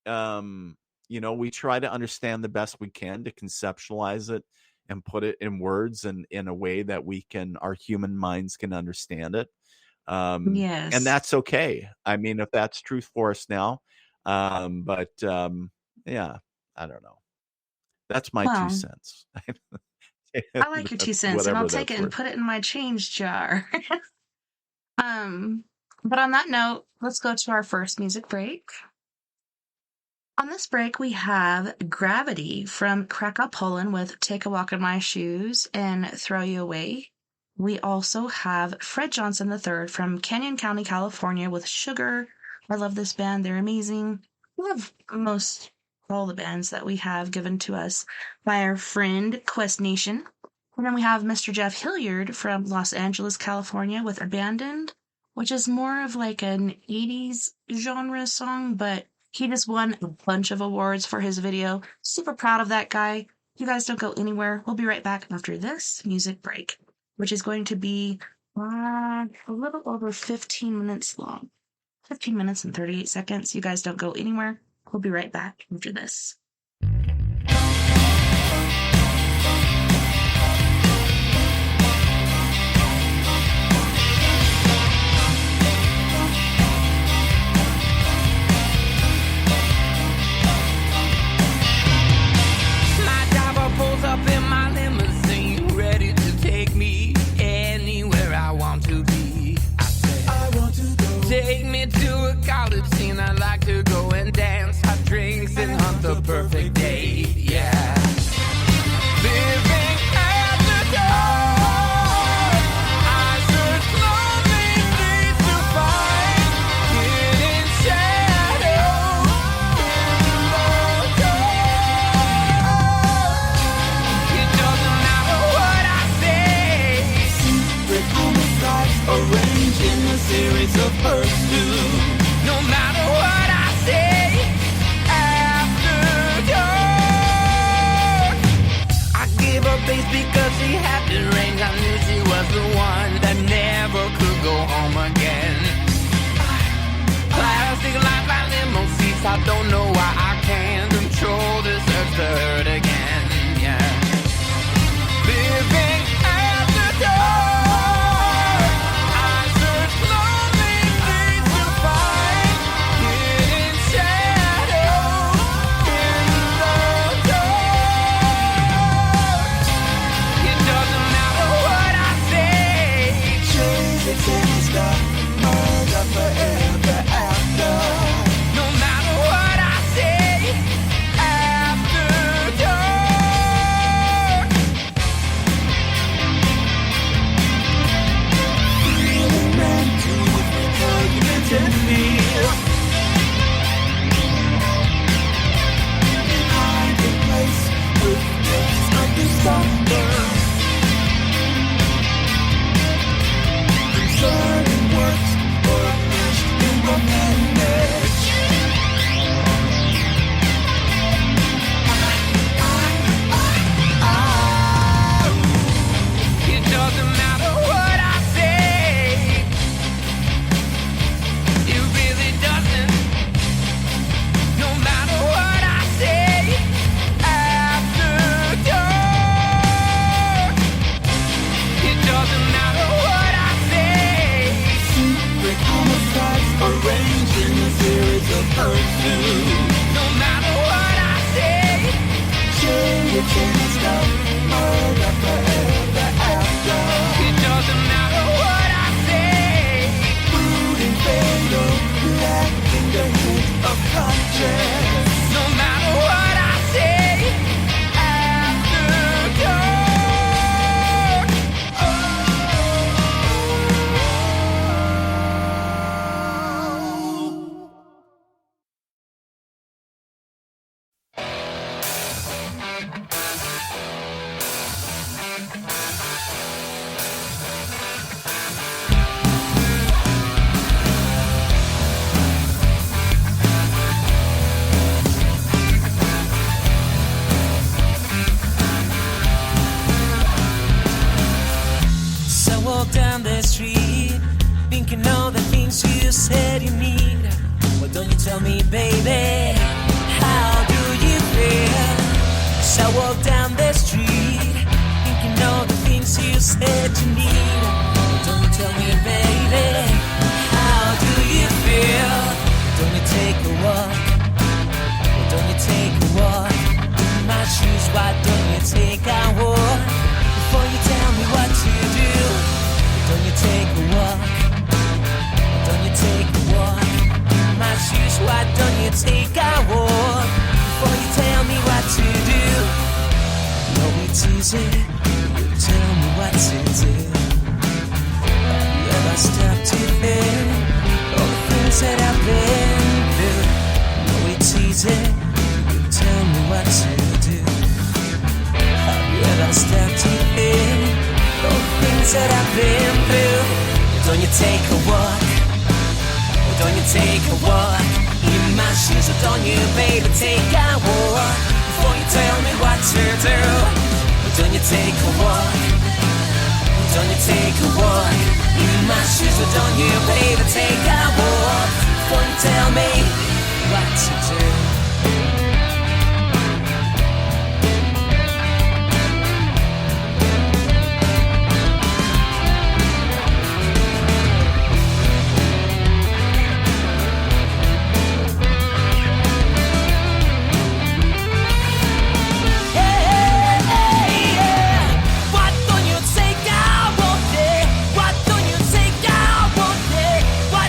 we try to understand the best we can to conceptualize it and put it in words and in a way that our human minds can understand it. And Yes. that's okay. I mean, if that's truth for us now, but yeah, I don't know. That's my two Well, cents. I like your two That's cents, and I'll whatever take that's it and worth. put it in my change jar. um, but on that note, let's go to our first music break. On this break, we have Gravity from Krakow, Poland with Take a Walk in My Shoes and Throw You Away. We also have Fred Johnson III from Canyon County, California with Sugar. I love this band. They're amazing. I love most all the bands that we have given to us by our friend Quest Nation. And then we have Mr. Jeff Hilliard from Los Angeles, California with Abandoned, which is more of like an 80s genre song, but he just won a bunch of awards for his video. Super proud of that guy. You guys don't go anywhere. We'll be right back after this music break, which is going to be a little over 15 minutes long. 15 minutes and 38 seconds. You guys don't go anywhere. We'll be right back after this. Pulls up in my limousine, ready to take me anywhere I want to be. I said, I want to go. Take me to a college scene. I like to go and dance, have drinks, and hunt the perfect date. Yeah. Living at the door, I search lonely streets to find hidden shadows in the dark. Arranged in a series of pursuits. No matter what I say, after dark, I gave her base because she had the range. I knew she was the one that never could go home again. Plastic life by limo seats. I don't know why I can't control this urge to hurt again. Yeah, living at the door. Forever after. No matter what I say, after dark. Feeling ran to repugnant feel. Behind a place with days of December. Concerning works in the manage. It doesn't matter what I say. It really doesn't. No matter what I say, after dark. It doesn't matter what I say. Secret homicides arranged in a series of pursuits. No matter what I say, can't stop forever, forever after. It doesn't matter what I say. Rude and fatal, lacking the hint of conscience. No matter what I say, after dark. So I walk down the street, thinking all the things you said you need. Why don't you tell me, baby, how do you feel? So I walk down the street, thinking all the things you said you need. Why don't you tell me, baby, how do you feel? Don't you take a walk? Why don't you take a walk? In my shoes, why don't you take a walk? Before you tell me what to do, don't you take a walk? Don't you take a walk? My shoes, why don't you take a walk? Before you tell me what to do. No, it's easy, you tell me what to do. Have you ever stopped to think all the things that I've been through? No, it's easy, you tell me what to do. Have you ever stopped to think all the things that I've been through? Don't you take a walk? Don't you take a walk? In my shoes, don't you, baby, take a walk? Before you tell me what to do, don't you take a walk? Don't you take a walk? In my shoes, don't you, baby, take a walk? Before you tell me what to do. Why don't you take a walk? Why don't you take a walk? Why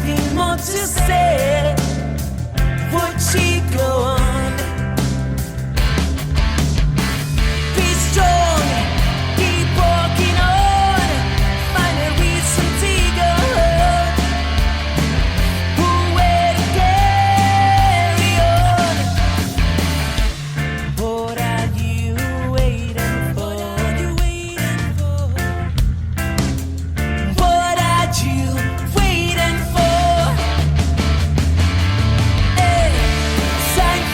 nothing more to say. Would she go on? Be strong, keep walking on. Find a reason to go. Who will carry on? What are you waiting for? What are you waiting for? Time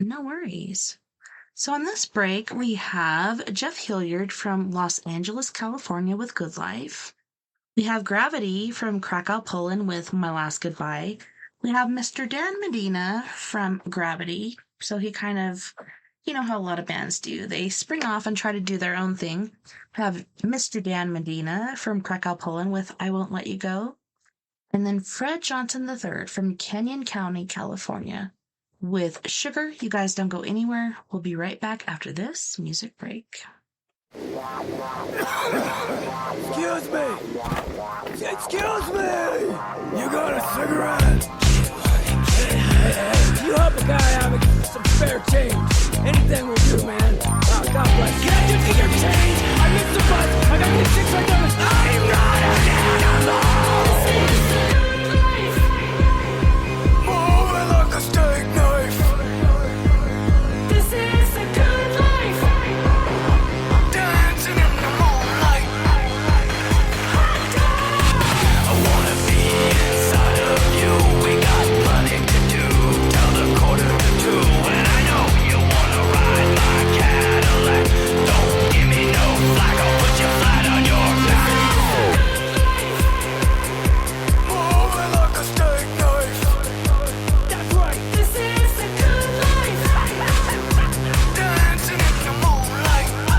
No worries. So on this break, we have Jeff Hilliard from Los Angeles, California with Good Life. We have Gravity from Krakow, Poland with My Last Goodbye. We have Mr. Dan Medina from Gravity. So he kind of, you know how a lot of bands do. They spring off and try to do their own thing. We have Mr. Dan Medina from Krakow, Poland with I Won't Let You Go. And then Fred Johnson III from Canyon County, California with Sugar. You guys don't go anywhere. We'll be right back after this music break. Excuse me! Excuse me! You got a cigarette? Hey, you help a guy have some spare change. Anything will do, man. God bless. Can I just get your change? I missed the bus. I got these chicks right there. I'm not an animal! Moving like a steak knife. This is the good life. Dancing in the moonlight. I wanna be inside of you. We got plenty to do till the 1:45. And I know you wanna ride my Cadillac. Don't give me no flack. I'll put you flat on your back. Moving like a steak knife. That's right. This is the good life. Dancing in the moonlight. I'm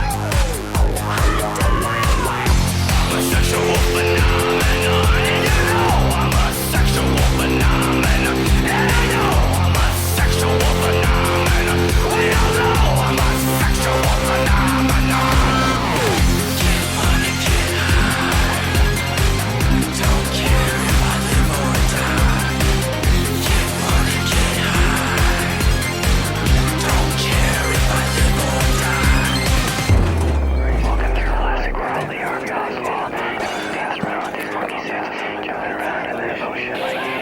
a sexual phenomenon, and you know I'm a sexual phenomenon. And I know I'm a sexual phenomenon. We all know I'm a sexual phenomenon. Get money, get high. Don't care if I live or die. Get money, get high. Don't care if I live or die. Welcome to Classic World, the Rockies. Dance around these funky sets, jumping around in the ocean like you.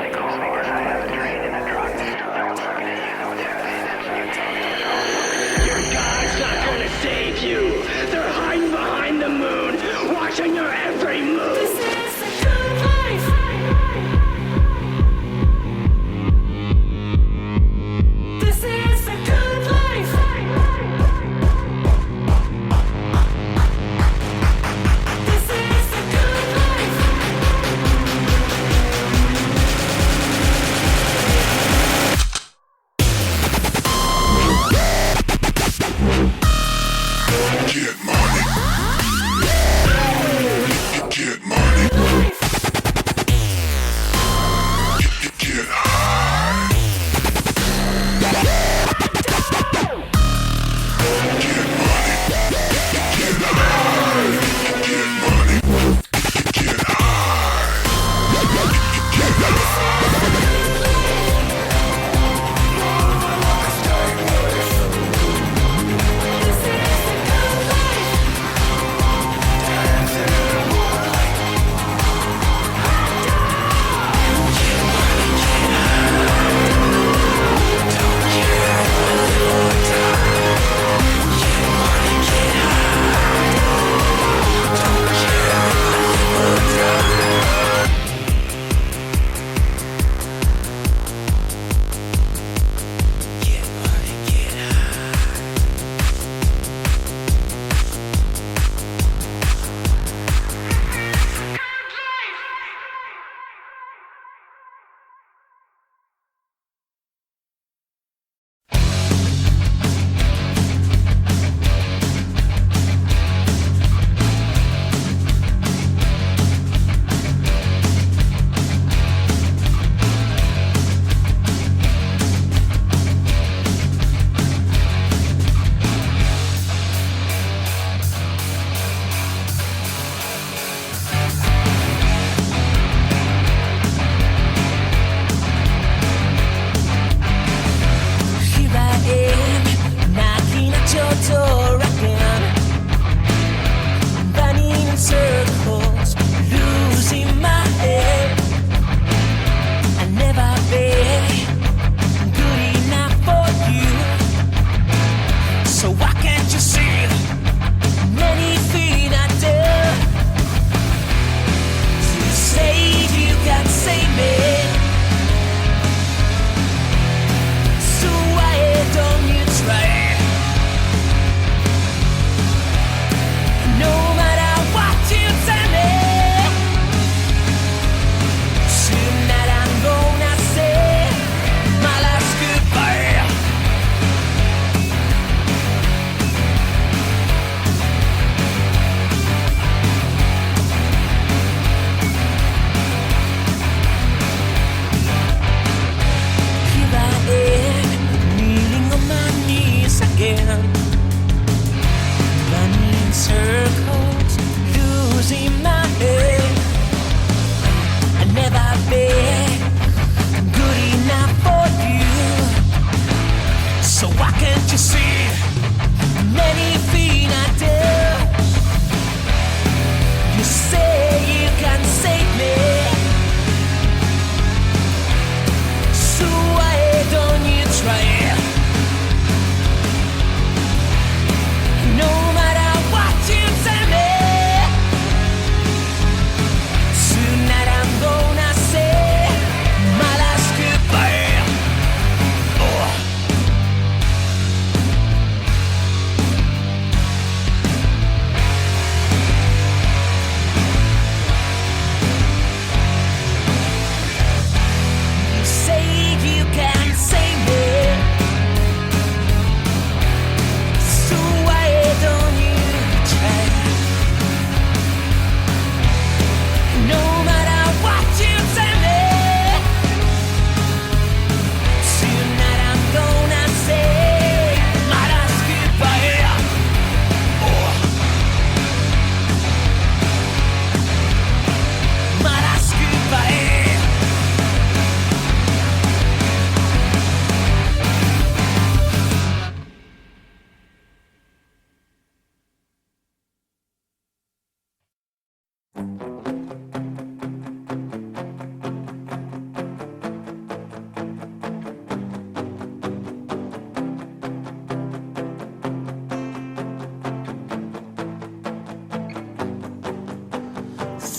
They call me 'cause I have a train and a drug. No one's looking at you, no one's your God's not gonna save you. They're hiding behind the moon, watching your every move. This is the good life. This is the good life. This is the good life. Get money. Get money. Get high. Get money. Get high. Get money. Get This is the good life.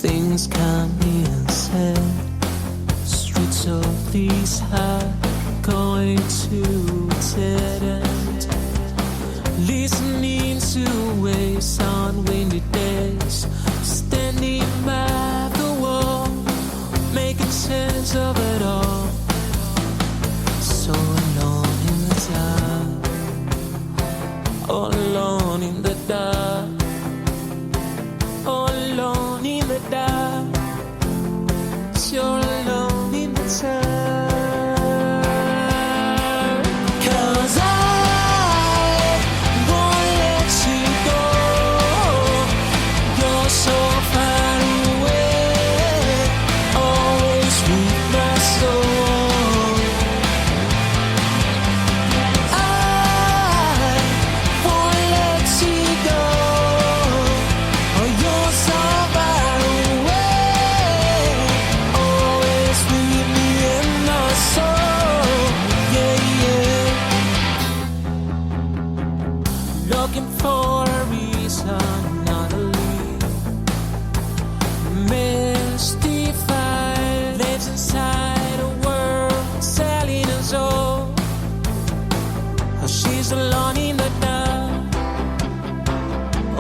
things come in said. Streets of these are going to dead end. Listening to waves on windy days, standing by the wall, making sense of it all. So alone in the dark, all alone in the dark, all alone in the dark. You're alone in the dark. 'Cause I won't let you go. You're so far away, always with my soul. I won't let you go. Oh, you're so far away, always with me in my soul. Yeah, yeah. Looking for a reason, not a lead. Mystified, lives inside a world selling us all. Oh, she's alone in the dark,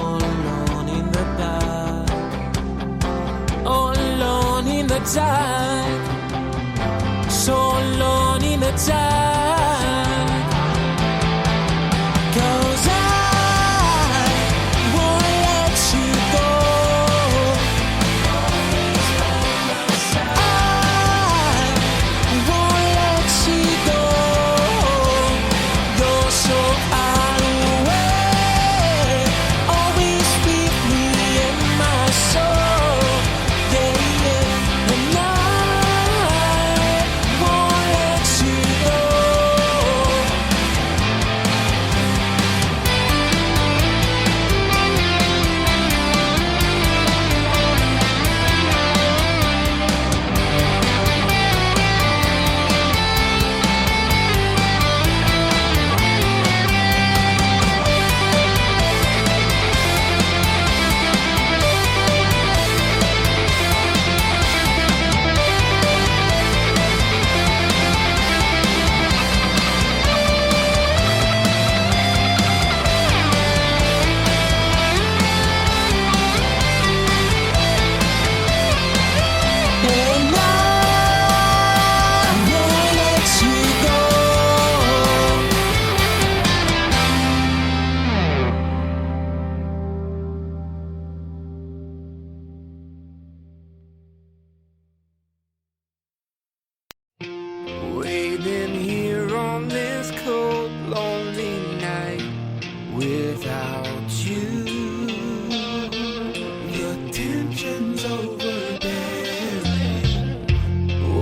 all alone in the dark, all alone in the dark, so alone in the dark. 'Cause I won't let you go. I won't let you go. You're so far away, always with me in my soul. Yeah, yeah. And I won't let you go. And I won't let you go. Waiting here on this cold, lonely night without you. The tension's overbearing.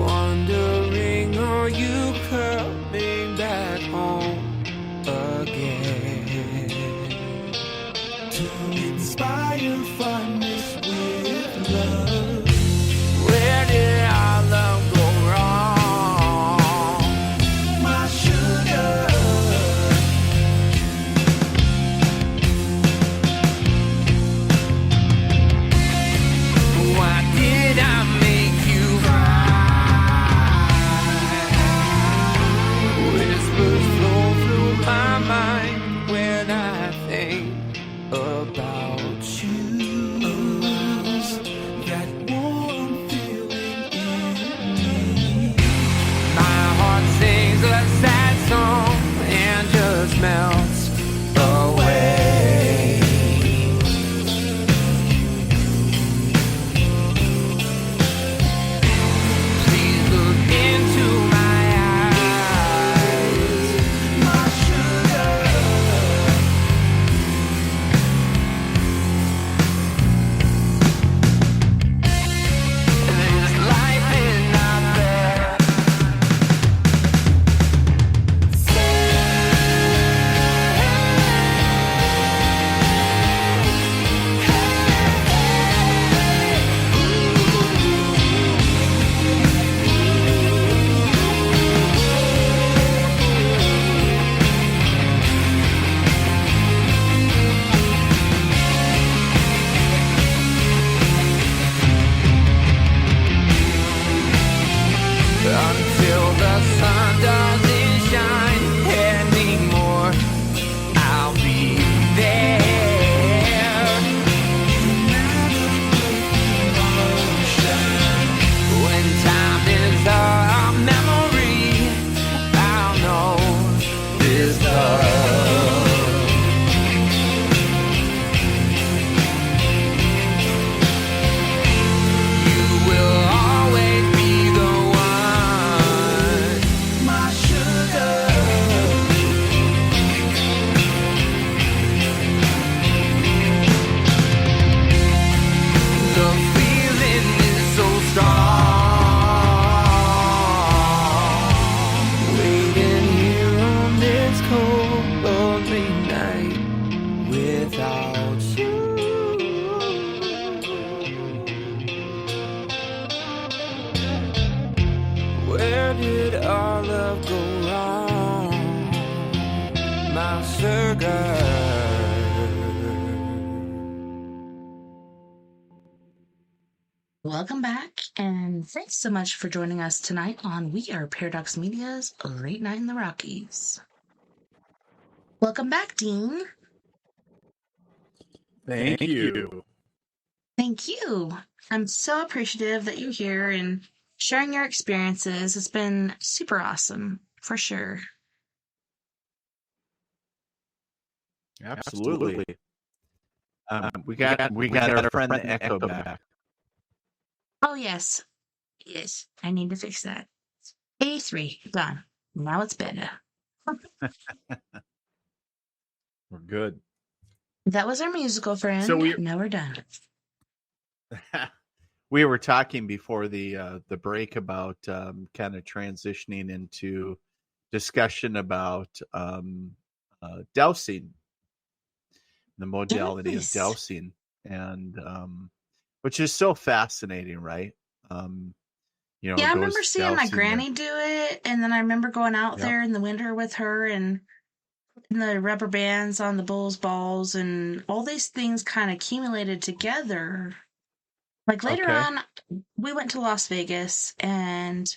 Wondering, are you coming back home again? To inspire fondness with love. Where did our love go wrong? My sugar. Why did I make you cry? Whispers flow through my mind when I think about you. That warm feeling in me. My heart sings a sad song and just melts away. Please look into my eyes, my sugar. Welcome back, and thanks so much for joining us tonight on We Are Paradox Media's Late Night in the Rockies. Welcome back, Dean. Thank you. Thank you. I'm so appreciative that you're here and sharing your experiences. It's been super awesome, for sure. Absolutely. We got our friend the Echo back. Oh, yes. Yes, I need to fix that. A3, done. Now it's better. We're good. That was our musical friend. So now we're done. We were talking before the break about kind of transitioning into discussion about dowsing, the modality of dowsing, and which is so fascinating, right? Yeah, I remember seeing my granny do it, and then I remember going out there in the winter with her and the rubber bands on the bull's balls, and all these things kind of accumulated together. Like later on, we went to Las Vegas, and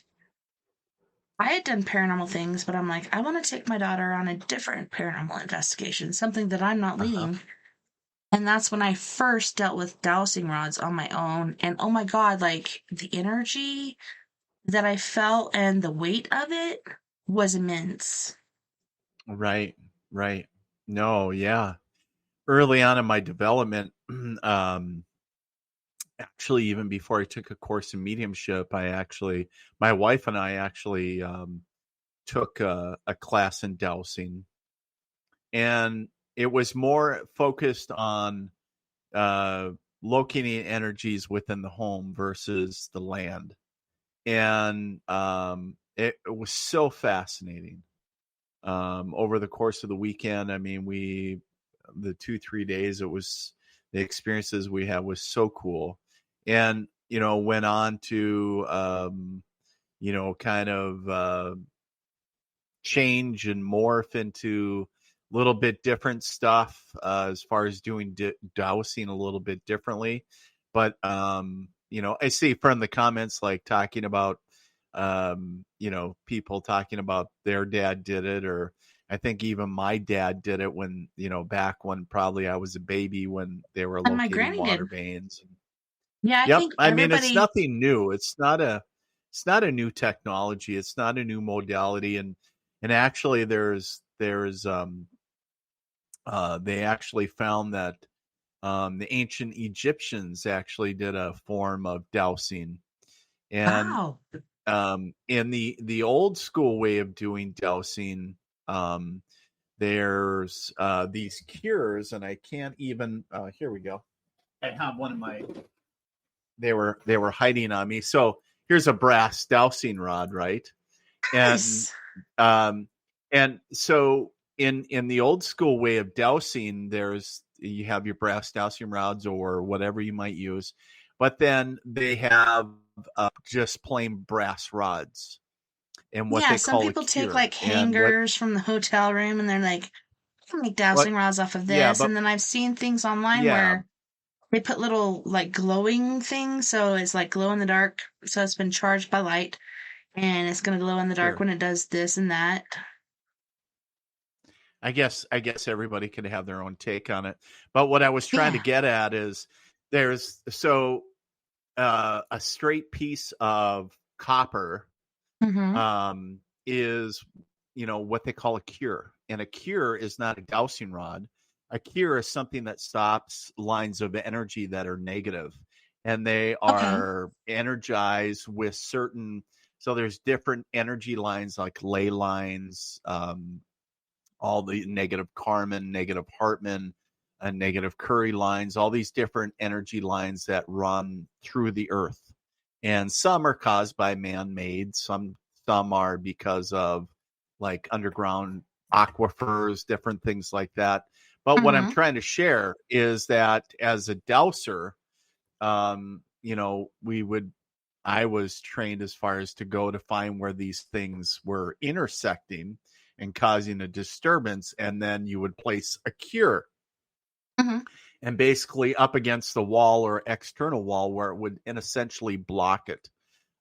I had done paranormal things, but I'm like, I want to take my daughter on a different paranormal investigation, something that I'm not leading. And that's when I first dealt with dowsing rods on my own. And oh my God, like the energy that I felt and the weight of it was immense. Right. No, yeah. Early on in my development, actually, even before I took a course in mediumship, my wife and I actually took a class in dowsing, and it was more focused on locating energies within the home versus the land. And it was so fascinating. Over the course of the weekend, I mean, the 2-3 days, the experiences we had was so cool. And, went on to, kind of change and morph into a little bit different stuff as far as doing dowsing a little bit differently. But, I see from the comments, like talking about, people talking about their dad did it, or I think even my dad did it when, back when probably I was a baby, when they were And my locating granny water did. veins. Yeah, I Yep. think I mean, it's everybody. nothing new. It's not a new technology. It's not a new modality. And actually they actually found that the ancient Egyptians actually did a form of dowsing. And Wow. in the old school way of doing dowsing, there's these cures, and I can't even here we go. I have one of my they were hiding on me. So here's a brass dowsing rod, right? Yes. And so in the old school way of dowsing, you have your brass dowsing rods or whatever you might use, but then they have just plain brass rods, and what Yeah, they some call a people take cure. like And what hangers from the hotel room and they're like, I can make what dowsing rods off of yeah, this. but And then I've seen things online yeah, where they put little like glowing things. So it's like glow in the dark. So it's been charged by light and it's going to glow in the dark sure. when it does this and that. I guess everybody can have their own take on it. But what I was trying to Yeah. get at is there's a straight piece of copper Mm-hmm. is what they call a cure, and a cure is not a dowsing rod. A cure is something that stops lines of energy that are negative, and they Okay. are energized with certain. So there's different energy lines like ley lines, all the negative Karman, negative Hartman, and negative Curry lines, all these different energy lines that run through the earth. And some are caused by man-made, some are because of like underground aquifers, different things like that. But what I'm Mm-hmm. trying to share is that as a dowser, um, you know, we would I was trained as far as to go to find where these things were intersecting and causing a disturbance, and then you would place a cure. Mm-hmm. and basically up against the wall or external wall where it would essentially block it.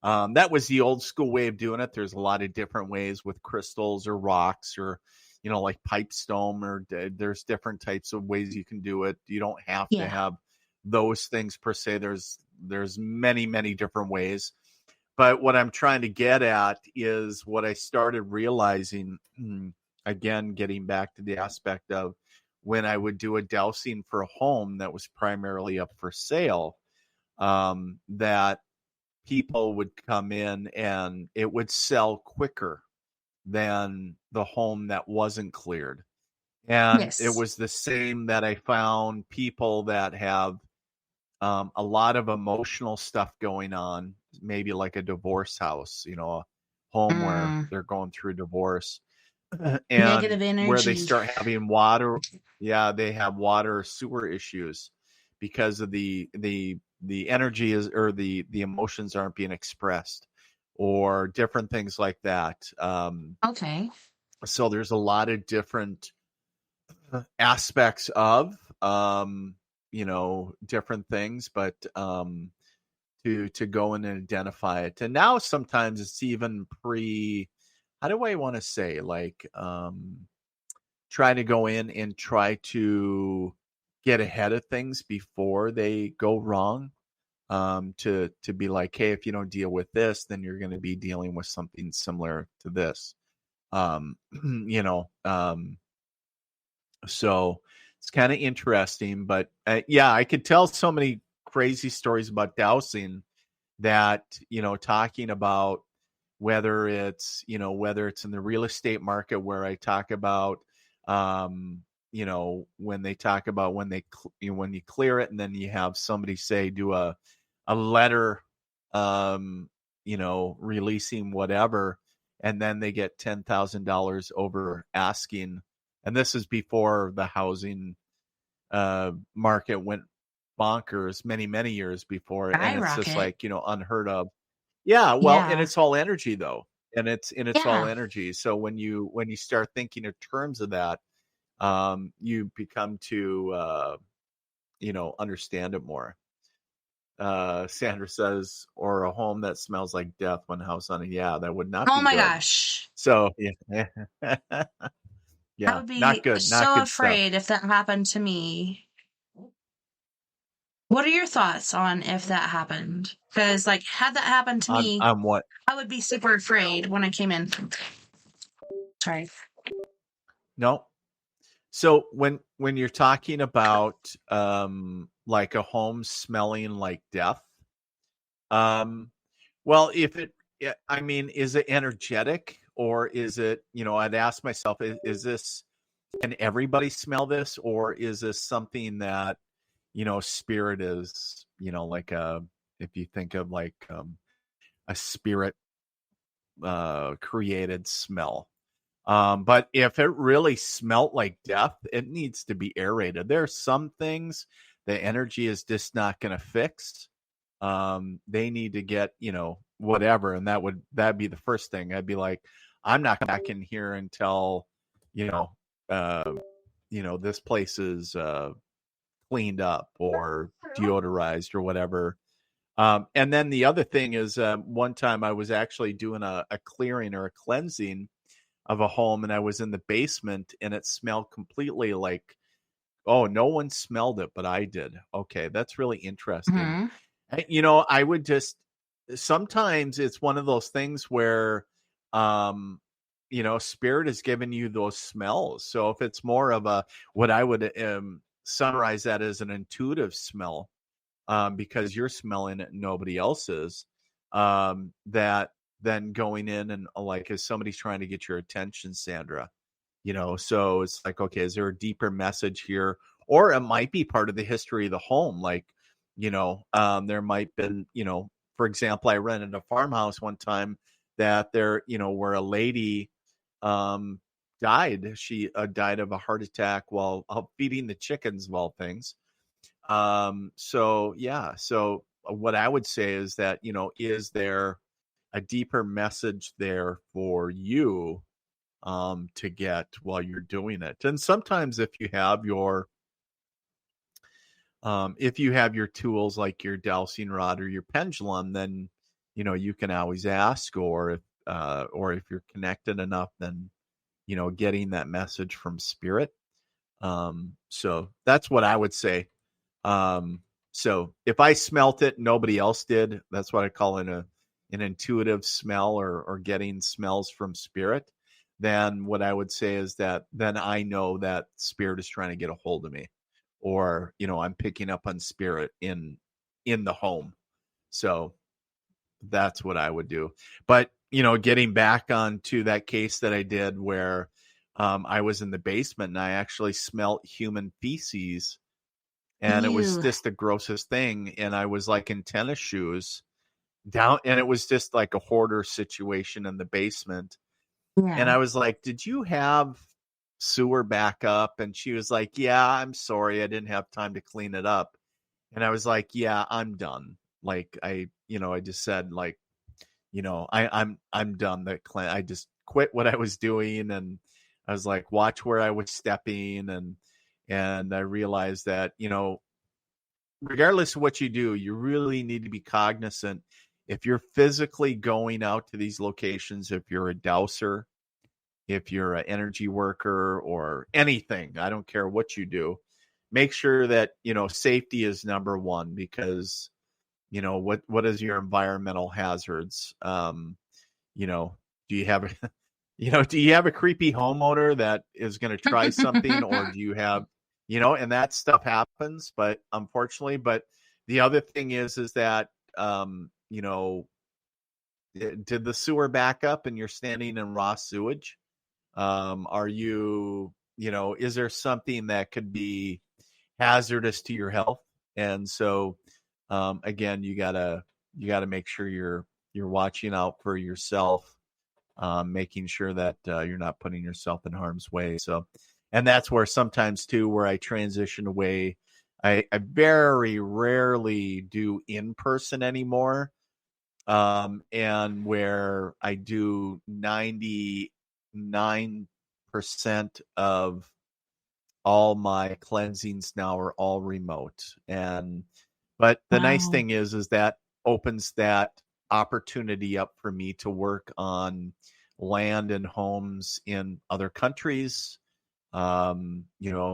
That was the old school way of doing it. There's a lot of different ways with crystals or rocks or, like pipestone, or there's different types of ways you can do it. You don't have to Yeah. have those things per se. There's many, many different ways. But what I'm trying to get at is what I started realizing, again, getting back to the aspect of when I would do a dowsing for a home that was primarily up for sale, that people would come in and it would sell quicker than the home that wasn't cleared. And it Yes. was the same that I found people that have a lot of emotional stuff going on, maybe like a divorce house, a home where Mm, they're going through divorce and negative where they energy. start having water. Yeah, they have water or sewer issues because of the energy is, or the emotions aren't being expressed, or different things like that. Okay. So there's a lot of different aspects of different things, but to go in and identify it. And now sometimes it's even how do I want to say, like try to go in and try to get ahead of things before they go wrong. To be like, hey, if you don't deal with this, then you're going to be dealing with something similar to this. you know, so it's kind of interesting, but yeah, I could tell so many crazy stories about dowsing that, talking about whether it's in the real estate market where I talk about, when they talk about when you clear it and then you have somebody say, do a letter, releasing whatever, and then they get $10,000 over asking. And this is before the housing market went bonkers, many, many years before. And it's just Skyrocket. like, unheard of. Yeah. Well, and Yeah. it's all energy though. And it's all Yeah. energy. So when you start thinking in terms of that, you become to, understand it more. Sandra says, or a home that smells like death when house on it. Yeah, that would not Oh be my good. gosh. So yeah, I yeah, would not be good, not so good stuff. afraid if that happened to me. What are your thoughts on if that happened? Because, like, had that happened to me, On what? I would be super afraid when I came in. Sorry. No. So when you're talking about like a home smelling like death, well, I mean, is it energetic, or is it, I'd ask myself, is this, can everybody smell this, or is this something that, spirit is, like if you think of like a spirit created smell. But if it really smelt like death, it needs to be aerated. There are some things the energy is just not going to fix. They need to get, whatever. And that'd be the first thing. I'd be like, I'm not back in here until, you know, uh, this place is cleaned up or deodorized or whatever. And then the other thing is, one time I was actually doing a clearing or a cleansing of a home, and I was in the basement and it smelled completely like, oh, no one smelled it, but I did. Okay, that's really interesting. Hmm. I would just, sometimes it's one of those things where, spirit has given you those smells. So if it's more of what I would summarize that as an intuitive smell, because you're smelling it and nobody else is, that then going in and like, if somebody's trying to get your attention, Sandra, so it's like, okay, is there a deeper message here? Or it might be part of the history of the home. Like, there might been, for example, I rented a farmhouse one time that there, where a lady died. She died of a heart attack while feeding the chickens of all things. So yeah, so what I would say is that, is there a deeper message there for you to get while you're doing it? And sometimes if you have your If you have your tools like your dowsing rod or your pendulum, then you can always ask, or if you're connected enough, then getting that message from spirit. So that's what I would say. Um, so if I smelt it, nobody else did. That's what I call an intuitive smell, or getting smells from spirit. Then what I would say is that then I know that spirit is trying to get a hold of me, or I'm picking up on spirit in the home. So that's what I would do. But getting back onto that case that I did where I was in the basement and I actually smelt human feces, and it was Ew. just the grossest thing. And I was like in tennis shoes down, and it was just like a hoarder situation in the basement. And Yeah. I was like, "Did you have sewer backup?" And she was like, "Yeah, I'm sorry, I didn't have time to clean it up." And I was like, "Yeah, I'm done." Like I just said, like, I'm done. I just quit what I was doing, and I was like, watch where I was stepping, and I realized that regardless of what you do, you really need to be cognizant. If you're physically going out to these locations, if you're a dowser, if you're an energy worker or anything, I don't care what you do, make sure that safety is number one, because what is your environmental hazards. You know do you have a do you have a creepy homeowner that is going to try something, or do you have and that stuff happens, but unfortunately. But the other thing is that did the sewer back up and you're standing in raw sewage? Are is there something that could be hazardous to your health? And so again, you gotta make sure you're watching out for yourself, making sure that you're not putting yourself in harm's way. So, and that's where sometimes too, where I transition away. I very rarely do in person anymore, and where I do 99% of all my cleansings now are all remote. And but the nice Wow. thing is that opens that opportunity up for me to work on land and homes in other countries. A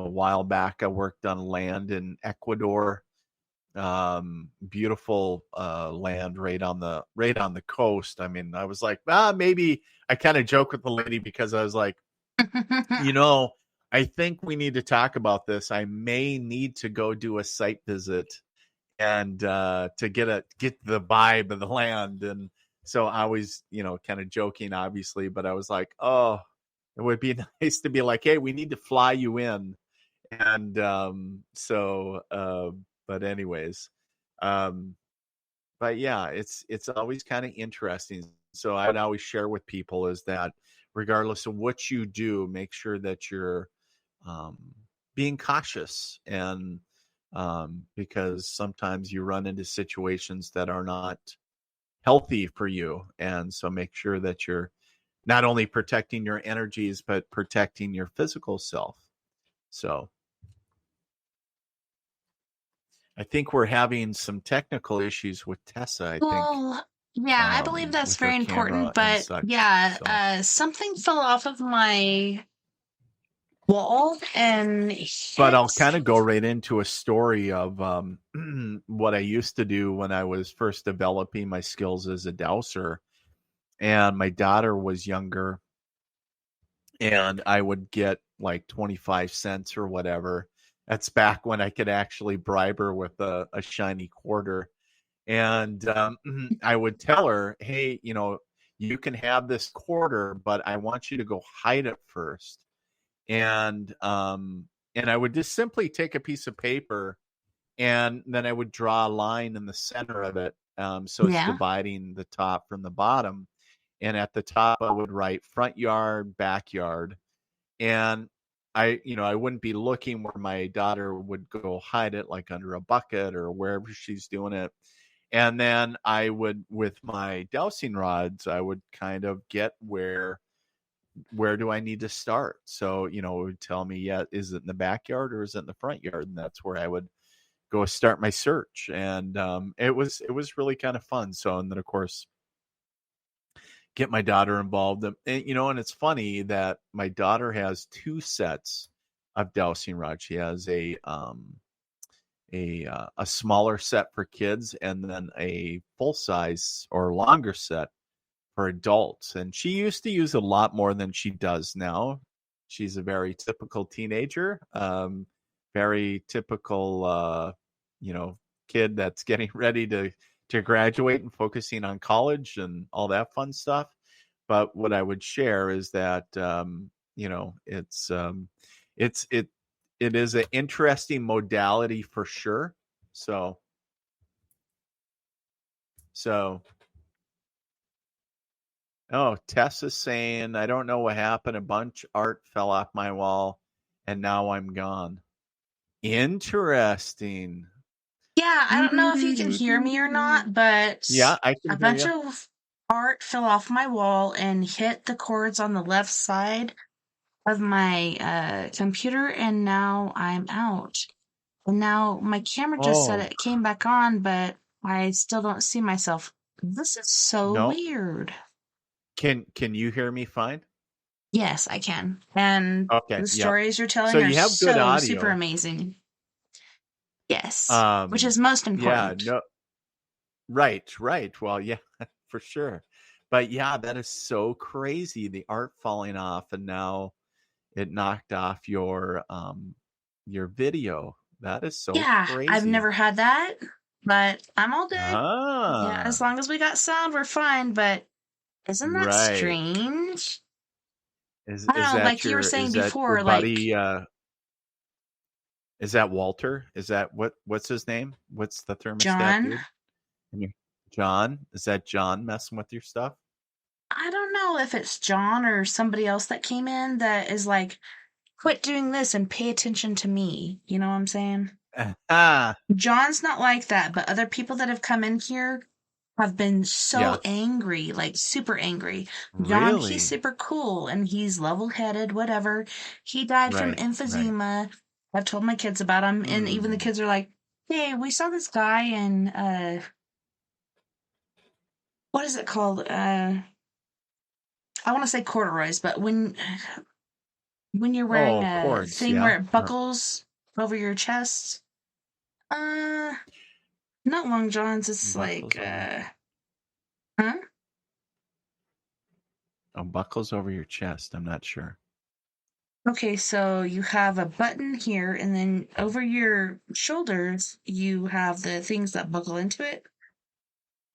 while back I worked on land in Ecuador. Beautiful land right on the coast. I mean, I was like, maybe I kind of joke with the lady, because I was like, you know, I think we need to talk about this. I may need to go do a site visit, and to get the vibe of the land. And so I was, kind of joking, obviously, but I was like, oh, it would be nice to be like, hey, we need to fly you in. And but anyways, um, but yeah, it's always kind of interesting. So I would always share with people is that regardless of what you do, make sure that you're um, being cautious, and because sometimes you run into situations that are not healthy for you, and so make sure that you're not only protecting your energies but protecting your physical self. So I think we're having some technical issues with Tessa, I think, Well, yeah, I believe that's with her very important. camera and But such. yeah, So, something fell off of my wall and but I'll hit. kind of go right into a story of what I used to do when I was first developing my skills as a dowser. And my daughter was younger, and I would get like 25 cents or whatever. That's back when I could actually bribe her with a shiny quarter. And I would tell her, hey, you can have this quarter, but I want you to go hide it first. And I would just simply take a piece of paper, and then I would draw a line in the center of it, so it's Yeah. dividing the top from the bottom. And at the top I would write front yard, backyard. And I wouldn't be looking where my daughter would go hide it, like under a bucket or wherever she's doing it. And then I would, with my dowsing rods, I would kind of get where do I need to start? So, it would tell me, yeah, is it in the backyard or is it in the front yard? And that's where I would go start my search. And it was really kind of fun. So, and then of course, get my daughter involved. And and it's funny that my daughter has 2 sets of dowsing rods. She has a smaller set for kids, and then a full size or longer set for adults. And she used to use a lot more than she does now. She's a very typical teenager, very typical, kid that's getting ready to graduate and focusing on college and all that fun stuff. But what I would share is that, it is an interesting modality for sure. So, oh, Tessa's saying, I don't know what happened. A bunch art fell off my wall and now I'm gone. Interesting. Yeah, I don't know if you can hear me or not, but Yeah, I can a hear bunch you. of art fell off my wall and hit the cords on the left side of my computer, and now I'm out. And now my camera just said Oh, it came back on, but I still don't see myself. This is so no. weird. Can you hear me fine? Yes, I can. And Okay, the yep. stories you're telling So are you have good so super audio. amazing. Yes, which is most Yeah, important. no, right. Well, yeah, for sure. But yeah, that is so crazy. The art falling off, and now it knocked off your video. That is so Yeah, I've crazy. never had that, but I'm all good. Yeah, as Ah, long as we got sound, we're fine. But isn't that right. strange? Is I don't is know, that like you were your saying is that your before, like buddy? Is that Walter? Is that what's his name? What's the thermostat John. dude? John? Is that John messing with your stuff? I don't know if it's John or somebody else that came in that is like, quit doing this and pay attention to me. You know what I'm saying? Ah, John's not like that, but other people that have come in here have been so yeah. angry, like super angry. John, he's Really? super cool and he's level headed, whatever. He died from Right. emphysema. I've told my kids about him, and even the Hmm. kids are like, hey, we saw this guy in what is it called? I want to say corduroys, but when you're wearing Oh, a cords. thing where Yeah. it buckles over your chest, uh, not long johns. It's like, Buckles over. huh? Oh, buckles over your chest. I'm not sure. Okay, so you have a button here, and then over your shoulders, you have the things that buckle into it.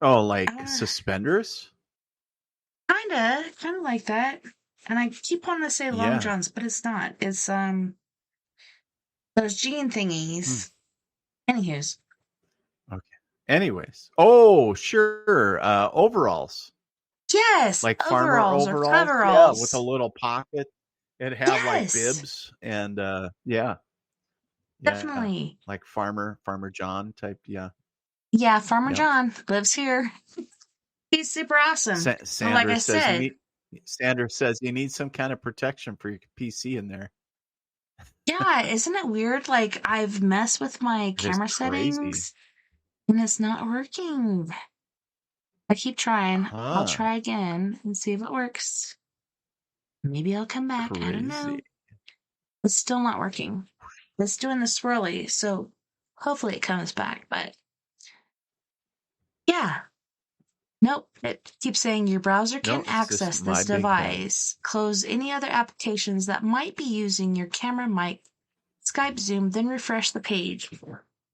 Oh, like Uh, suspenders? kinda like that. And I keep wanting to say long Yeah. johns, but it's not. It's those jean Hmm. thingies. Anywho's, Okay. Anyways. Oh, sure. Overalls. yes, Like farmer overalls or overalls. Yeah, with a coveralls. little pocket. It'd have like Yes, bibs and yeah. Yeah. definitely. Like Farmer John type. Yeah. Yeah, Farmer Yep. John lives here. He's super awesome. And like I Sanders says said, you need some kind of protection for your PC in there. yeah, isn't it weird? Like, I've messed with my It is camera crazy. settings and it's not working. I keep trying. I'll Huh. try again and see if it works. Maybe I'll come back. I don't know. Crazy. It's still not working. It's doing the swirly, so hopefully it comes back. But yeah, nope. It keeps saying your browser No, can it's just access this my big head. device. Close any other applications that might be using your camera, mic, Skype, Zoom, then refresh the page.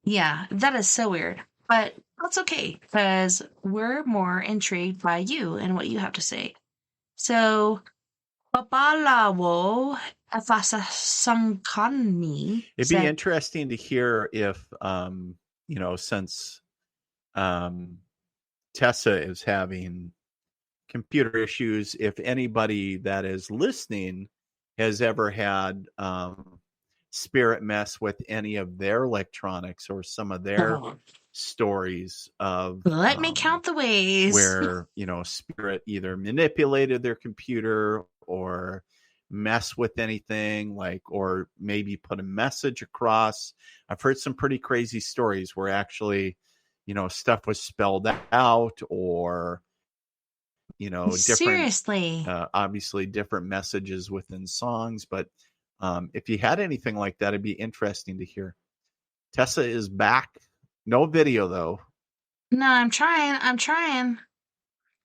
Yeah, that is so weird. But that's okay, because we're more intrigued by you and what you have to say. So, Papalawo Afasasangkani It'd be said, interesting to hear if since Tessa is having computer issues, if anybody that is listening has ever had spirit mess with any of their electronics or some of their stories of let me count the ways. where spirit either manipulated their computer or mess with anything, like, or maybe put a message across. I've heard some pretty crazy stories where actually, stuff was spelled out, or, different, Seriously. obviously different messages within songs. But if you had anything like that, it'd be interesting to hear. Tessa is back. No video though. No, I'm trying.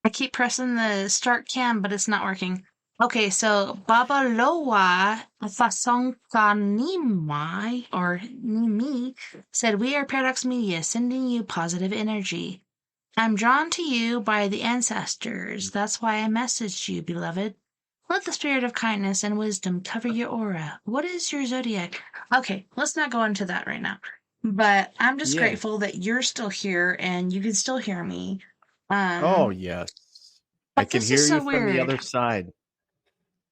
I keep pressing the start cam, but it's not working. Okay, so Babaloa Fasonka Nimai, or Nimi, said, "We are Paradox Media, sending you positive energy. I'm drawn to you by the ancestors. That's why I messaged you, beloved. Let the spirit of kindness and wisdom cover your aura. What is your zodiac?" Okay, let's not go into that right now. But I'm just Yeah. grateful that you're still here and you can still hear me. Oh, yes. I But can this is hear you so from the weird. other side.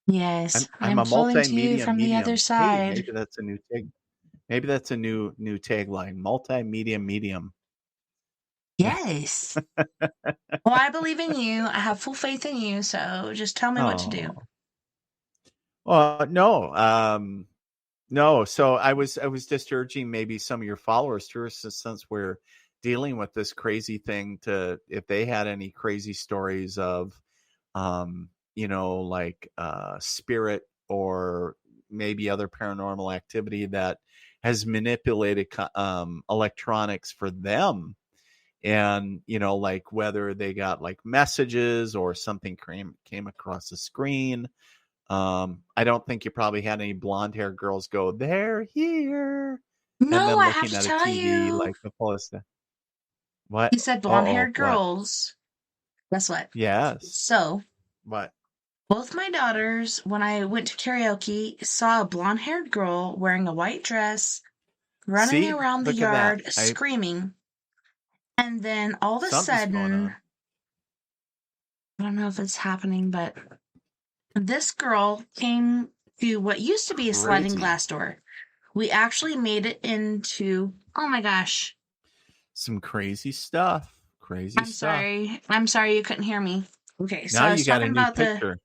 Yes, I'm I'm a calling to you multimedia from the other medium. Hey, side. maybe that's a new tag. Maybe that's a new tagline. Multimedia medium. Yes. Well, I believe in you. I have full faith in you. So just tell me what to do. Oh. No. No. So I was just urging maybe some of your followers to, since we're dealing with this crazy thing, to, if they had any crazy stories of, like spirit or maybe other paranormal activity that has manipulated electronics for them. And, like whether they got like messages or something came across the screen. I don't think you probably had any blonde hair girls go, "They're here," and No, then I have looking to at a tell TV you. like the fullest. What? You said Oh, blonde-haired what? girls. Guess what? Yes. So What? both my daughters, when I went to karaoke, saw a blonde-haired girl wearing a white dress, running See? around the Look at that. yard, screaming. And then all of a Something's going sudden, on. I don't know if it's happening, but this girl came to what used to be a sliding Crazy. glass door. We actually made it into, oh my gosh. Some crazy stuff. Crazy I'm stuff. sorry. I'm sorry you couldn't hear me. Okay, so Now I you was got a talking new about the, picture.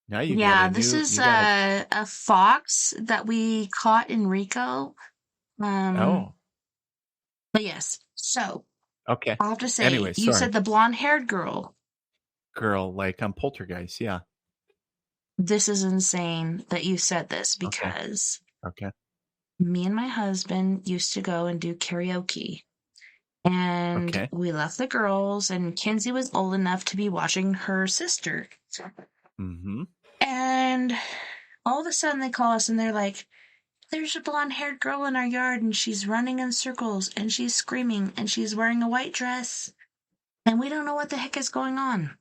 Now you got yeah, a this new, is you got a, a fox that we caught in Rico. oh, But yes, so okay. I'll have to say, Anyway, you sorry. said the blonde-haired girl. Girl, like on Poltergeist. Yeah. This is insane that you said this Okay. because Okay. me and my husband used to go and do karaoke. And Okay. we left the girls, and Kenzie was old enough to be watching her sister. Mm-hmm. And all of a sudden they call us and they're like, "There's a blonde-haired girl in our yard and she's running in circles and she's screaming and she's wearing a white dress and we don't know what the heck is going on."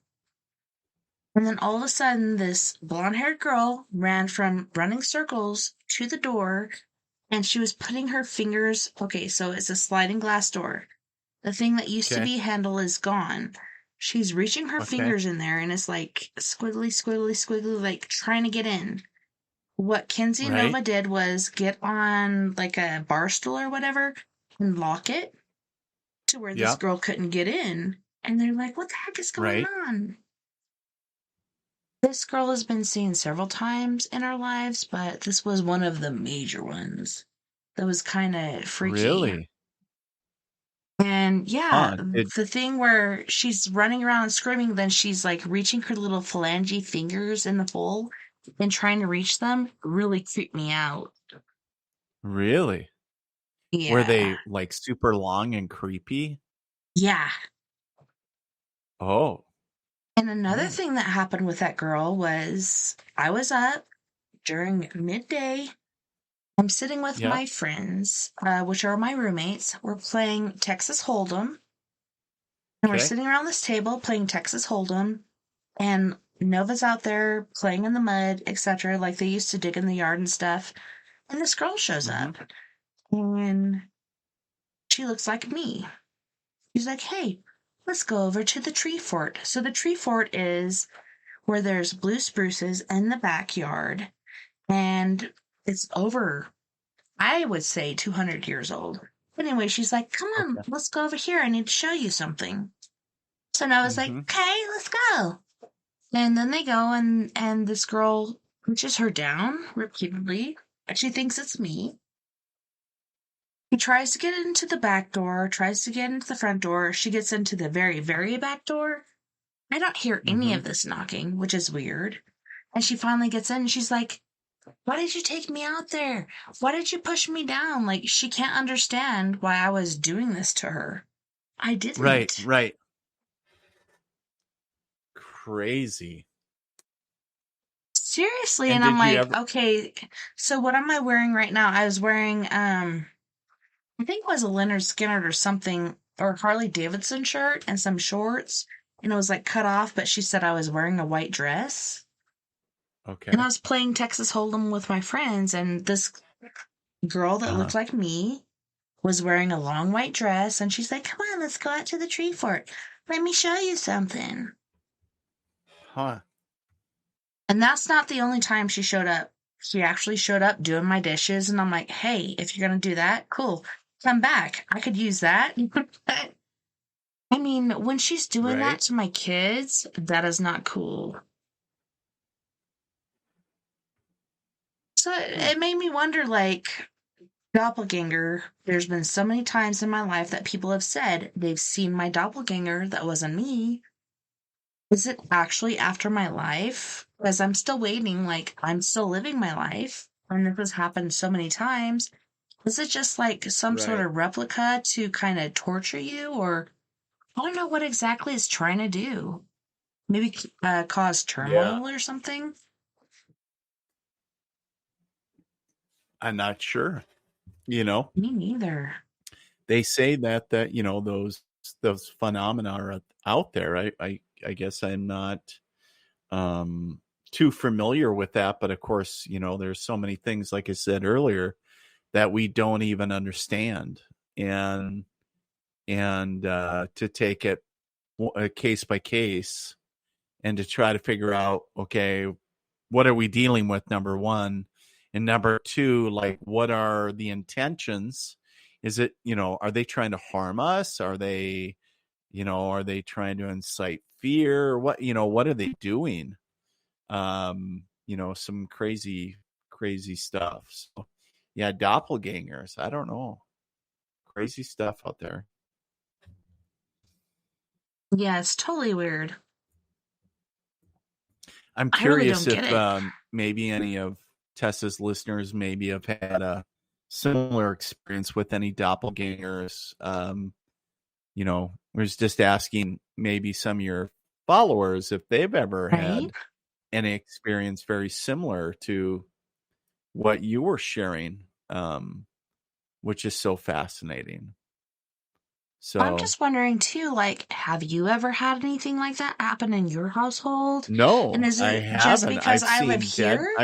And then all of a sudden this blonde-haired girl ran from running circles to the door and she was putting her fingers, okay, so it's a sliding glass door. The thing that used to Okay. be a handle is gone. She's reaching her Okay. fingers in there and it's like squiggly, squiggly, squiggly, like trying to get in. What Kenzie and Right. Nova did was get on like a bar stool or whatever and lock it to where this Yep. girl couldn't get in. And they're like, "What the heck is going Right. on?" This girl has been seen several times in our lives, but this was one of the major ones that was kind of freaky. Really? And yeah, Huh. the thing where she's running around screaming, then she's like reaching her little phalange fingers in the hole and trying to reach them really creeped me out. Really? Were Yeah. they like super long and creepy? Yeah. Oh. And another Oh. thing that happened with that girl was I was up during midday. I'm sitting with Yeah. my friends, which are my roommates. We're playing Texas Hold'em. And we're Okay. sitting around this table playing Texas Hold'em. And Nova's out there playing in the mud, etc., like they used to dig in the yard and stuff. And this girl shows up. And she looks like me. She's like, "Hey, let's go over to the tree fort." So the tree fort is where there's blue spruces in the backyard. And it's over, I would say, 200 years old. But anyway, she's like, "Come on, Okay. let's go over here. I need to show you something." So Noah's like, "Okay, let's go." And then they go and this girl pushes her down repeatedly. And she thinks it's me. He tries to get into the back door, tries to get into the front door. She gets into the very, very back door. I don't hear any Mm-hmm. of this knocking, which is weird. And she finally gets in and she's like, why did you take me out there? Why did you push me down? Like, she can't understand why I was doing this to her. I Right, didn't. right. Crazy. Seriously. And And I'm did you like, ever? okay, so what am I wearing right now? I was wearing, I think it was a Leonard Skinner or something, or Harley Davidson shirt and some shorts. And it was like cut off, but she said I was wearing a white dress. And I Okay. was playing Texas Hold'em with my friends, and this girl that Uh-huh. looked like me was wearing a long white dress, and she's like, come on, let's go out to the tree fort. Let me show you something. Huh. And that's not the only time she showed up. She actually showed up doing my dishes, and I'm like, hey, if you're going to do that, cool. Come back. I could use that. But, I mean, when she's doing that Right. to my kids, that is not cool. So Hmm. it made me wonder, like, doppelganger. There's been so many times in my life that people have said they've seen my doppelganger that wasn't me. Is it actually after my life? Because I'm still waiting, like, I'm still living my life. And this has happened so many times. Is it just like some sort Right. of replica to kind of torture you? Or I don't know what exactly it's trying to do. Maybe cause Yeah. turmoil or something? I'm not sure. You know, Me neither. they say that those phenomena are out there. I guess I'm not um too familiar with that, but of course, there's so many things, like I said earlier, that we don't even understand. And to take it case by case and to try to figure out, okay, what are we dealing with, number one, and number two, like, what are the intentions? Is it, are they trying to harm us? Are they trying to incite fear? What are they doing? Some crazy stuff. So yeah, doppelgangers, I don't know, crazy stuff out there. Yeah, it's totally weird. I'm I really curious don't get if it. maybe any of Tessa's listeners maybe have had a similar experience with any doppelgangers. Was just asking maybe some of your followers if they've ever Right? had any experience very similar to what you were sharing, which is so fascinating. I'm So, just wondering too, like, have you ever had anything like that happen in your household? And no, is I it just haven't. because I've I live seen dead. here?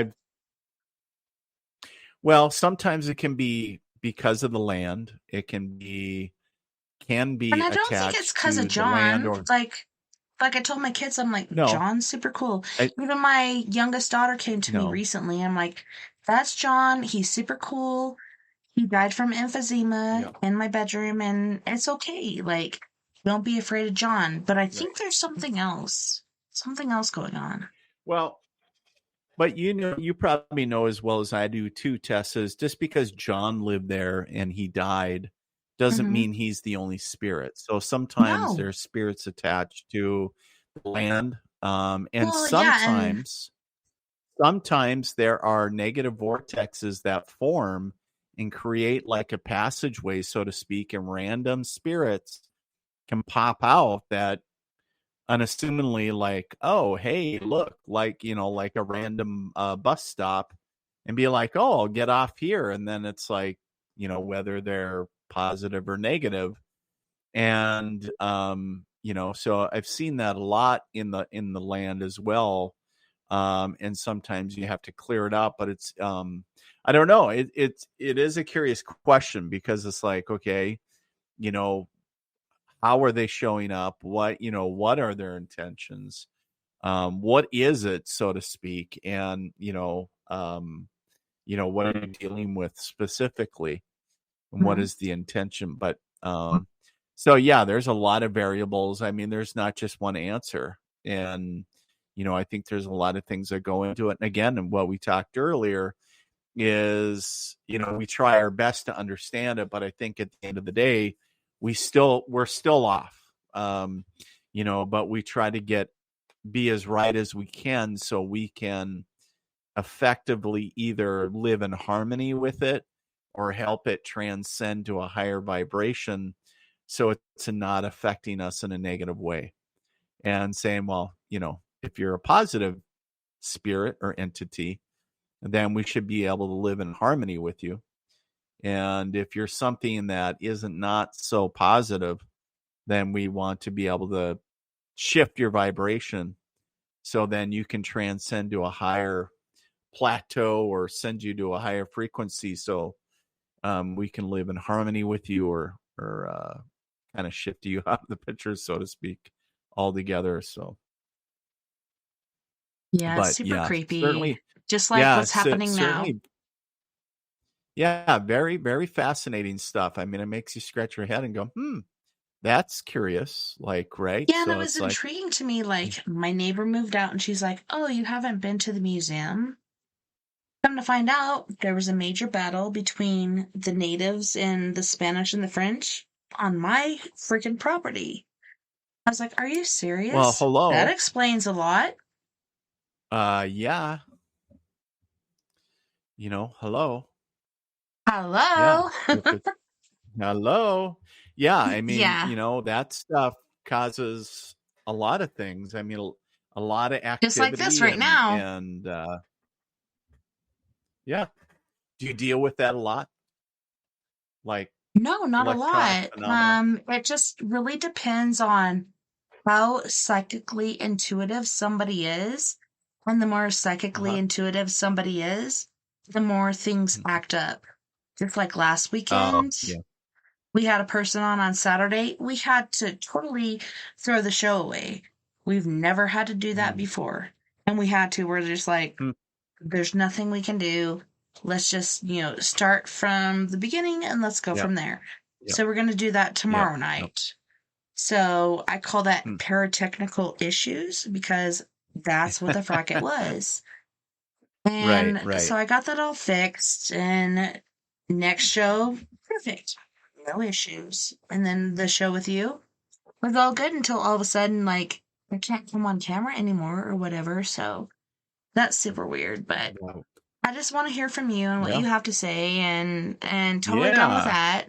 Well, sometimes it can be because of the land. It can And be I don't think it's attached because of to the land, John. or Like I told my kids, I'm like, no. John's super cool. I Even my youngest daughter came to me no. recently. I'm like, that's John. He's super cool. He died from emphysema Yeah. in my bedroom, and it's okay. Like, don't be afraid of John. But I Right. think there's something else going on. Well, but you probably know as well as I do too, Tessa, is just because John lived there and he died doesn't Hmm. mean he's the only spirit. So sometimes No. there's spirits attached to the land, and Well, yeah, and sometimes there are negative vortexes that form and create like a passageway, so to speak, and random spirits can pop out that unassumingly, like, oh, hey, look, like, like a random bus stop, and be like, oh, I'll get off here. And then it's like, whether they're positive or negative. And so I've seen that a lot in the land as well. And sometimes you have to clear it up, but it's I don't know, it is a curious question, because it's like, okay, you know how are they showing up? What are their intentions? What is it, so to speak? And what are you dealing with specifically, and what mhm. is the intention? But so yeah, there's a lot of variables. I mean, there's not just one answer. And I think there's a lot of things that go into it. And again, and what we talked earlier is, we try our best to understand it, but I think at the end of the day, we're still off. But we try to be as right as we can so we can effectively either live in harmony with it or help it transcend to a higher vibration so it's not affecting us in a negative way. And saying, well, if you're a positive spirit or entity, then we should be able to live in harmony with you. And if you're something that isn't not so positive, then we want to be able to shift your vibration so then you can transcend to a higher plateau or send you to a higher frequency so we can live in harmony with you or kind of shift you out of the picture, so to speak, altogether. So Yeah, it's but super yeah, creepy. certainly. Just like Yeah, what's happening now. certainly. Yeah, very, very fascinating stuff. I mean, it makes you scratch your head and go, that's curious. Like, right? Yeah, and it So was it's like, intriguing to me. Like, my neighbor moved out and she's like, "Oh, you haven't been to the museum?" Come to find out, there was a major battle between the natives and the Spanish and the French on my freaking property. I was like, "Are you well, serious?" That hello. explains a lot. Yeah. Hello. Hello. Yeah. Hello. Yeah, I mean, Yeah, that stuff causes a lot of things. I mean, a lot of just like this activity right now. and yeah. Do you deal with that a lot? Like No, not a electronic lot. phenomena? It just really depends on how psychically intuitive somebody is. And the more psychically Uh-huh. intuitive somebody is, the more things Mhm. act up. Just like last Oh, weekend, yeah. we had a person on Saturday. We had to totally throw the show away. We've never had to do that Mm. before. And we had to. We're just like, Hmm. there's nothing we can do. Let's just, start from the beginning and let's go Yep. from there. Yep. So we're going to do that Yep. tomorrow Yep. night. So I call that Hmm. paratechnical issues because that's what the fracket was. Right, And right. so I got that all fixed, and next show, perfect. No issues. And then the show with you was all good until all of a sudden, like, I can't come on camera anymore or whatever. So that's super weird. But Wow. I just want to hear from you and what Yeah. you have to say, and totally done with Yeah. that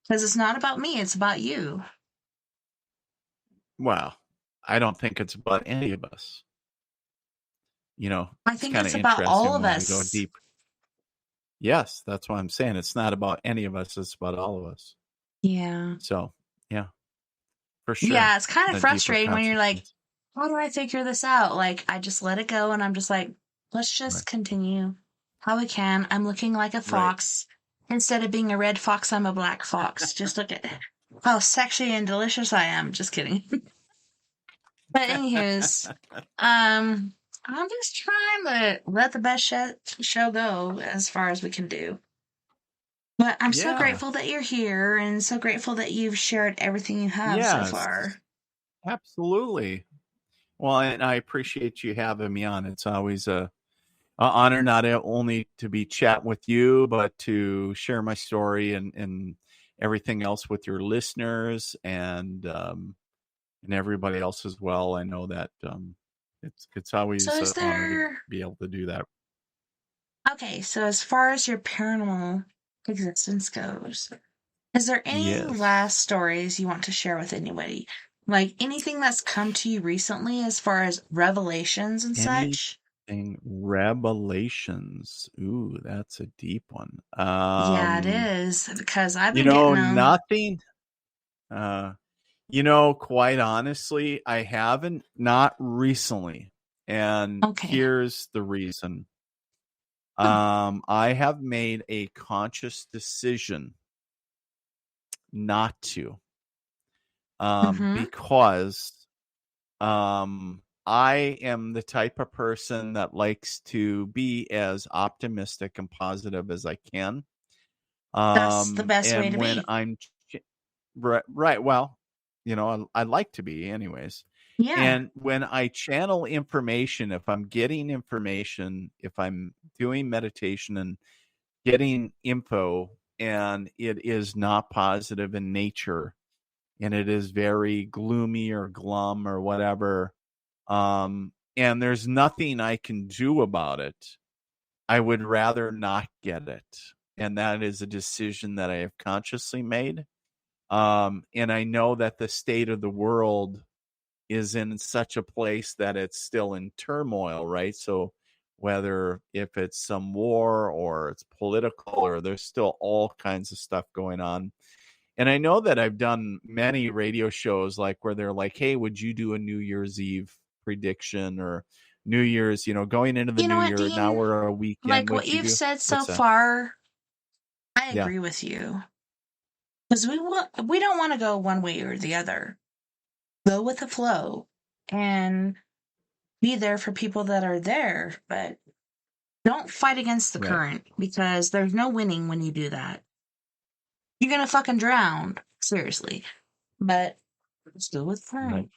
because it's not about me, it's about you. Well, I don't think it's about any of us. I It's think kind it's of about all interesting of when we go us. deep. Yes, that's what I'm saying. It's not about any of us, it's about all of us. Yeah. So, yeah, for sure. Yeah, it's kind of A deeper frustrating when you're like, consciousness. how do I figure this out? Like, I just let it go and I'm just like, let's Right. just continue how we can. I'm looking like a Right. fox. Instead of being a red fox, I'm a black fox. Just look at how sexy and delicious I am. Just kidding. But anywho's, I'm just trying to let the best show go as far as we can do. But I'm so Yeah. grateful that you're here and so grateful that you've shared everything you have so Yes. far. Absolutely. Well, and I appreciate you having me on. It's always a honor not only to be chatting with you, but to share my story and everything else with your listeners and everybody else as well. I know that it's So always is an honor to there be able to do that. Okay, so as far as your paranormal existence goes, is there any Yes. last stories you want to share with anybody? Like anything that's come to you recently as far as revelations and such? Anything revelations. Ooh, that's a deep one. Yeah, it is, because I've been getting them. Nothing. Uh, quite honestly, I haven't, not recently. And Okay. here's the reason. Hmm. I have made a conscious decision not to, Mm-hmm. because, I am the type of person that likes to be as optimistic and positive as I can. That's the best way And to when be. I'm right, well, I like to be anyways. Yeah. And when I channel information, if I'm getting information, if I'm doing meditation and getting info and it is not positive in nature and it is very gloomy or glum or whatever, and there's nothing I can do about it, I would rather not get it. And that is a decision that I have consciously made. And I know that the state of the world is in such a place that it's still in turmoil, right? So whether if it's some war or it's political or there's still all kinds of stuff going on. And I know that I've done many radio shows like where they're like, "Hey, would you do a New Year's Eve prediction or New Year's, going into the You know new what, year, now Dean? we're a weekend, Like what what'd you you've do?" said so What's that? far, I Yeah, agree with you. Because we don't want to go one way or the other. Go with the flow and be there for people that are there, but don't fight against the right, current because there's no winning when you do that. You're gonna fucking drown, seriously. But just go with the right, current.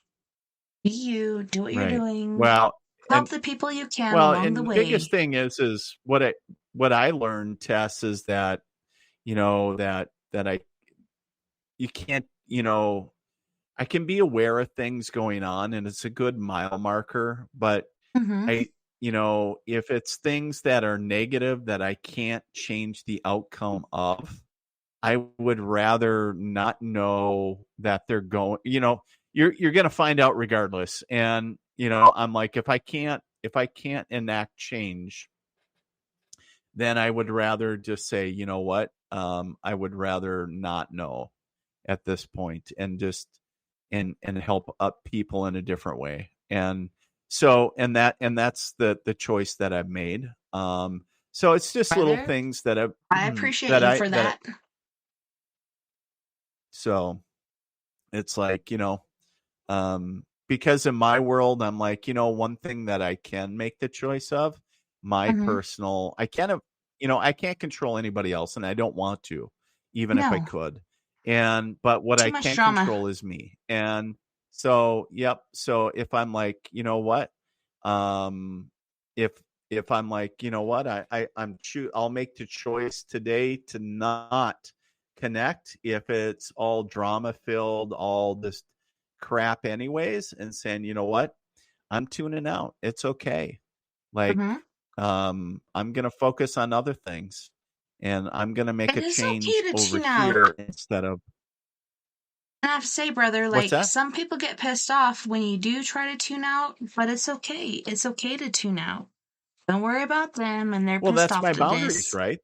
Be you, do what you're right. doing, Well, help and the people you can well, along the and the biggest way. thing is what I learned, Tess, is that that you can't, I can be aware of things going on and it's a good mile marker, but Mm-hmm. I, if it's things that are negative that I can't change the outcome of, I would rather not know that they're going, you're going to find out regardless. And, I'm like, if I can't enact change, then I would rather just say, you know what? I would rather not know at this point and just and help up people in a different way. And so that's the choice that I've made. So it's just little Brother, things that I've I appreciate that you I for that that. so it's like, because in my world, I'm like, one thing that I can make the choice of, my Mm-hmm. personal, I can't control anybody else and I don't want to, even if I No, could. But what too I much can drama. control is me. And so, yep. So if I'm like, you know what, um, if, if I'm like, you know what, I'll make the choice today to not connect if it's all drama filled, all this crap anyways, and saying, you know what, I'm tuning out. It's okay. Like, Mm-hmm. I'm gonna focus on other things and I'm gonna make It a is okay change to over tune out. here instead of I have to say, brother, what's like that? some people get pissed off when you do try to tune out, but it's okay. It's okay to tune out. Don't worry about them and they're Well, pissed that's off my to boundaries, this. right?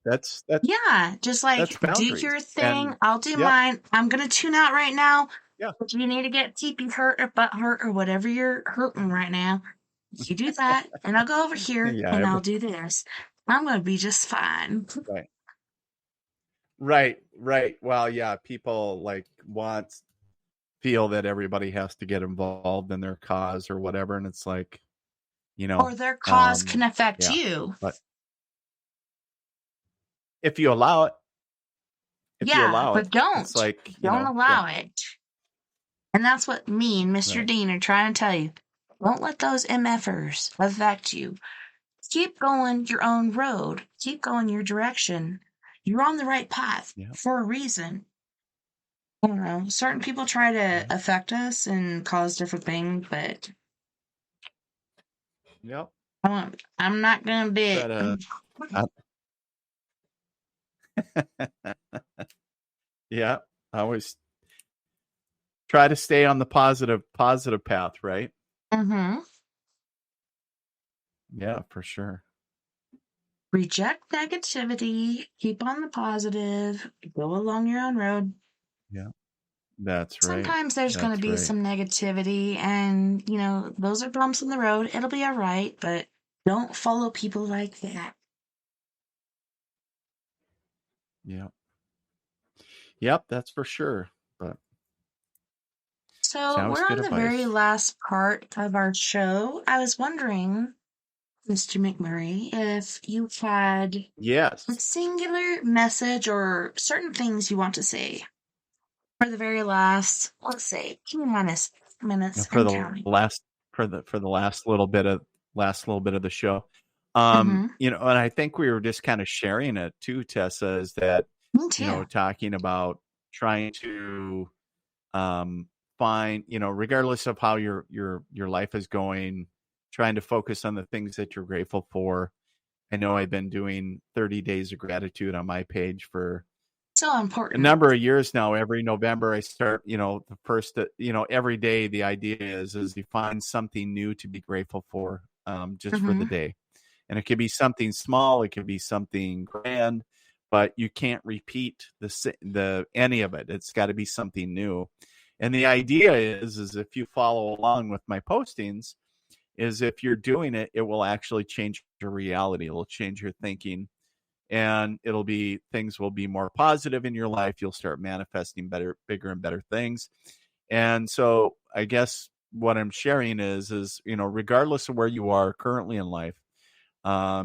Yeah, just That's like do boundaries. your thing. And I'll do yep, mine. I'm gonna tune out right now. yeah, If you need to get teepee hurt or butt hurt or whatever you're hurting right now, you do that, and I'll go over here yeah, and I'll do this. I'm gonna be just fine. right. Right. Well, yeah, people like feel that everybody has to get involved in their cause or whatever, and it's like, you Or know, their cause can affect yeah. you. But if you allow it, Yeah, but it's don't. like, Don't yeah, allow it. And that's what me and Mr. right. Dean are trying to tell you. Don't let those MFers affect you. Keep going your own road. Keep going your direction. You're on the right path Yeah. for a reason. I don't know. Certain people try to Yeah. affect us and cause different things, but Yep. I'm not going to do But it. yeah, I always try to stay on the positive path, right? Mm-hmm. Yeah, for sure. Reject negativity. Keep on the positive. Go along your own road. Yeah. That's right. Sometimes there's going to That's be right. some negativity, and those are bumps in the road. It'll be all right, but don't follow people like that. Yeah. Yep, that's for sure. But So sounds we're good on the very advice. last part of our show. I was wondering, Mr. McMurray, if you had a Yes. singular message or certain things you want to say for the very last, let's say, T minus minutes for and the counting. last for the last little bit of the show. Mhm. And I think we were just kind of sharing it too, Tessa, is that, Me too. talking about trying to find, regardless of how your life is going, trying to focus on the things that you're grateful for. I know I've been doing 30 days of gratitude on my page for So a important. number of years now. Every November I start, the first, every day the idea is you find something new to be grateful for, just for the Mhm. day. And it could be something small, it could be something grand, but you can't repeat the any of it. It's got to be something new. And the idea is if you follow along with my postings, is if you're doing it, it will actually change your reality. It'll change your thinking, and things will be more positive in your life. You'll start manifesting bigger and better things. And so I guess what I'm sharing is, regardless of where you are currently in life,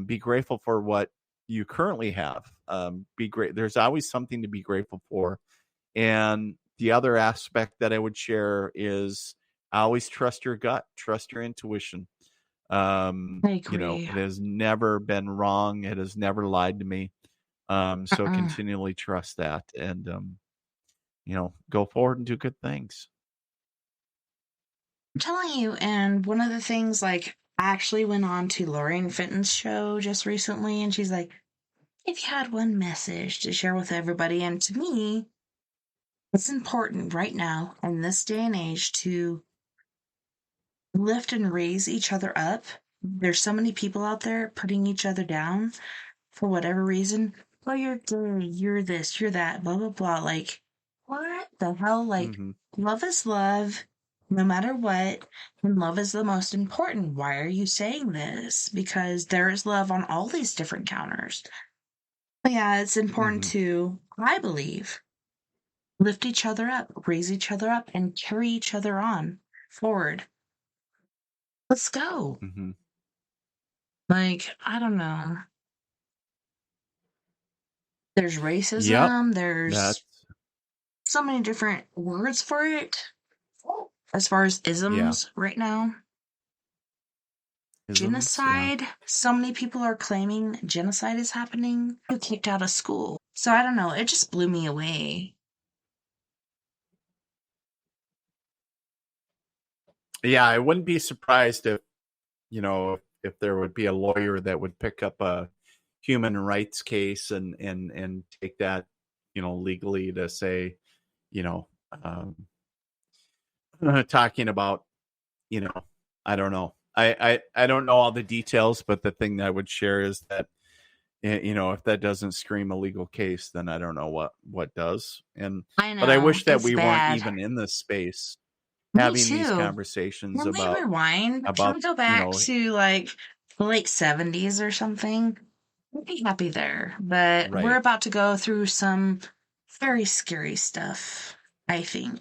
be grateful for what you currently have. Be great. There's always something to be grateful for. And the other aspect that I would share is always trust your gut, trust your intuition. I agree. It has never been wrong. It has never lied to me. So Mm-mm. continually trust that, and go forward and do good things. I'm telling you, and one of the things, like, I actually went on to Lorraine Fenton's show just recently, and she's like, if you had one message to share with everybody, and to me, it's important right now in this day and age to lift and raise each other up. There's so many people out there putting each other down for whatever reason. Well, you're gay, you're this, you're that, blah, blah, blah. Like, what the hell? Like, Hmm. love is love, no matter what. And love is the most important. Why are you saying this? Because there is love on all these different counters. But yeah, it's important Hmm. to, I believe, lift each other up, raise each other up, and carry each other on forward. Let's go. Hmm. Like, I don't know. There's Yep. racism, there's That's so many different words for it as far as yeah. isms right now. Isms. Yeah. Genocide. So many people are claiming genocide is happening. Who kicked out of school? So I don't know. It just blew me away. Yeah. I wouldn't be surprised if there would be a lawyer that would pick up a human rights case and take that, legally to say, you know, um, talking about, you know, I don't know. I don't know all the details, but the thing that I would share is that, if that doesn't scream a legal case, then I don't know what does. I But I know. wish that It's we weren't bad. even in this space Me having these too. conversations Can we about rewind? Can about we go you back know to like the late 70s or something? I'd be happy there. But we're right. about to go through some very scary stuff, I think.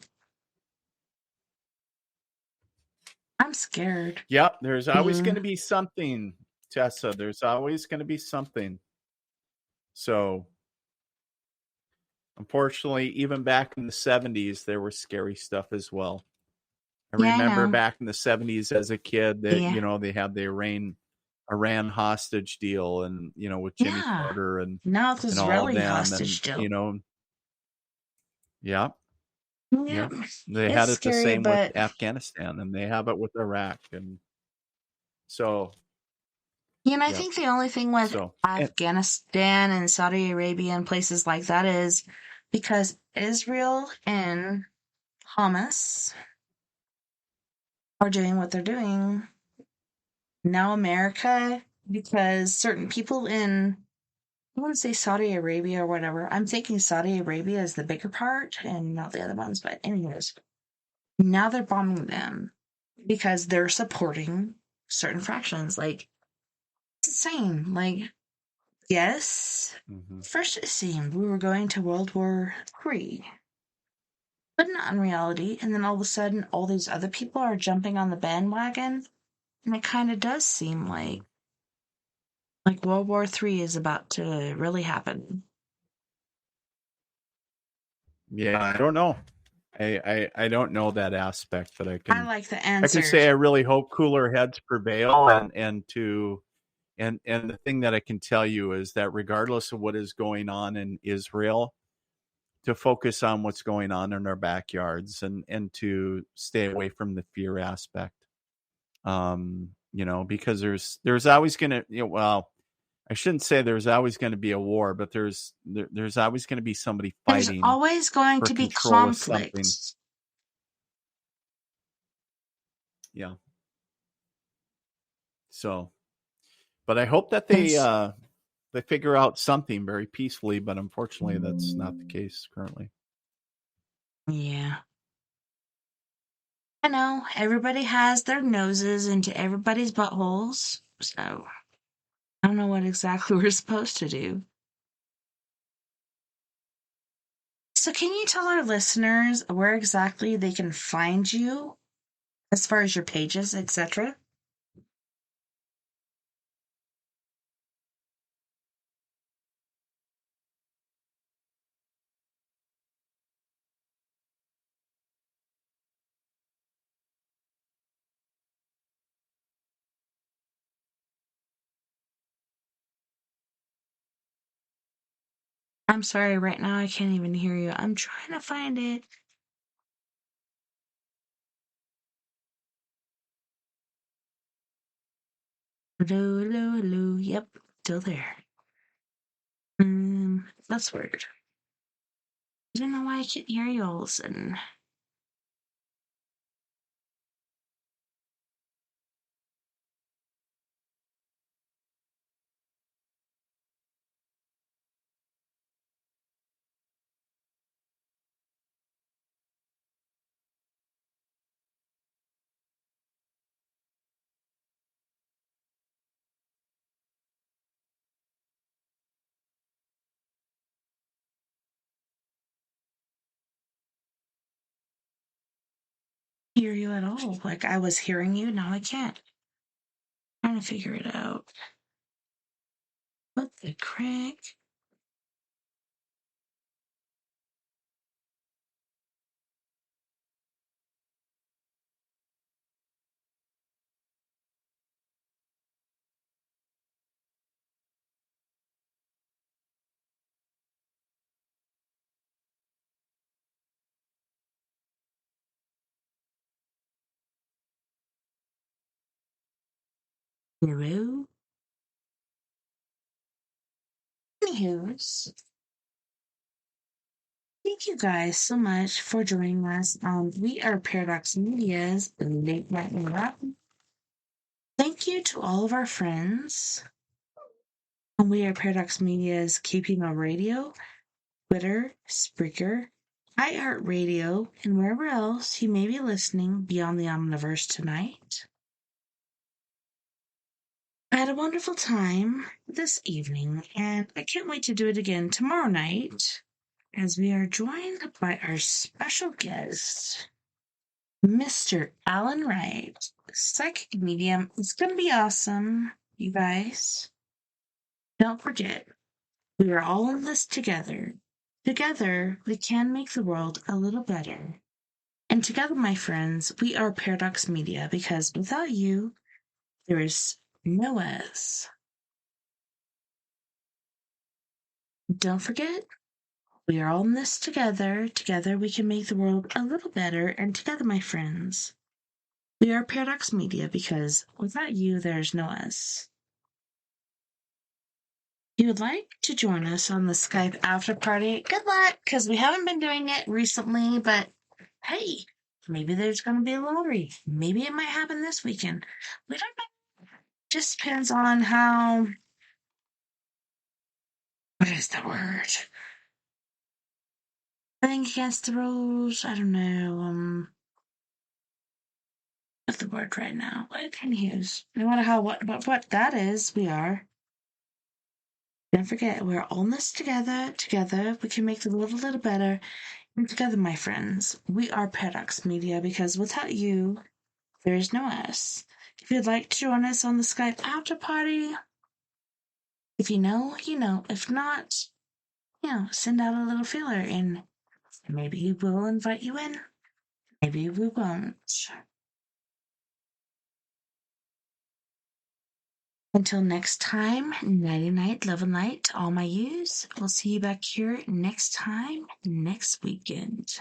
I'm scared. Yep, there's always going Being to be something, Tessa. There's always going to be something. So, unfortunately, even back in the 70s, there was scary stuff as well. I Yeah, I remember know. back in the 70s as a kid that, Yeah. they had the Iran hostage deal, and, with Jimmy Yeah. Carter and Now it's all of Israeli them. And, hostage deal. yeah, Yep. yeah. They It's had it the scary, same with but Afghanistan, and they have it with Iraq. And so, I yeah. think the only thing with So, and, Afghanistan and Saudi Arabia and places like that is because Israel and Hamas are doing what they're doing. Now America, because certain people in, I wouldn't say Saudi Arabia or whatever. I'm thinking Saudi Arabia is the bigger part and not the other ones. But anyways, now they're bombing them because they're supporting certain fractions. Like, it's insane. Like, yes, mhm. first it seemed we were going to World War III, but not in reality. And then all of a sudden, all these other people are jumping on the bandwagon. And it kind of does seem like World War III is about to really happen. Yeah, I don't know. I don't know that aspect, but I like the I can say answers. I really hope cooler heads prevail, and the thing that I can tell you is that regardless of what is going on in Israel, to focus on what's going on in our backyards and to stay away from the fear aspect. Because there's always going to, well, I shouldn't say there's always going to be a war, but there's always going to be somebody There's fighting always going for to be control of something. conflict. Yeah. So, but I hope that Yes. they figure out something very peacefully, but unfortunately that's not the case currently. Yeah. I know everybody has their noses into everybody's buttholes, so I don't know what exactly we're supposed to do. So, can you tell our listeners where exactly they can find you as far as your pages, etc.? I'm sorry, right now I can't even hear you. I'm trying to find it. Hello, hello, hello. Yep, still there. That's weird. I don't know why I can't hear you all of a sudden. Hear you at all. Like I was hearing you, now I can't. Trying to figure it out. What the crick? Hello? Anywho's, thank you guys so much for joining us. We are Paradox Media's Late Night Wrap. Thank you to all of our friends. We are Paradox Media's Keeping on Radio, Twitter, Spreaker, iHeartRadio, and wherever else you may be listening beyond the Omniverse tonight. I had a wonderful time this evening, and I can't wait to do it again tomorrow night as we are joined by our special guest, Mr. Alan Wright, psychic medium. It's going to be awesome, you guys. Don't forget, we are all in this together. Together, we can make the world a little better. And together, my friends, we are Paradox Media because without you, there is no us. Don't forget, we are all in this together. Together, we can make the world a little better. And together, my friends, we are Paradox Media because without you, there's no us. If you would like to join us on the Skype after party, good luck, because we haven't been doing it recently, but hey, maybe there's going to be a lottery. Maybe it might happen this weekend. We don't know. Just depends on how. What is the word? Playing against the rules. I don't know. What's the word right now? What can you use? No matter how what that is, we are. Don't forget, we're all in this together. Together, we can make the world a little better. And together, my friends, we are Paradox Media because without you, there is no us. If you'd like to join us on the Skype after party, if you know, you know. If not, send out a little feeler and Maybe we'll invite you in. Maybe we won't. Until next time, nighty night, love and light to all my yous. We'll see you back here next time, next weekend.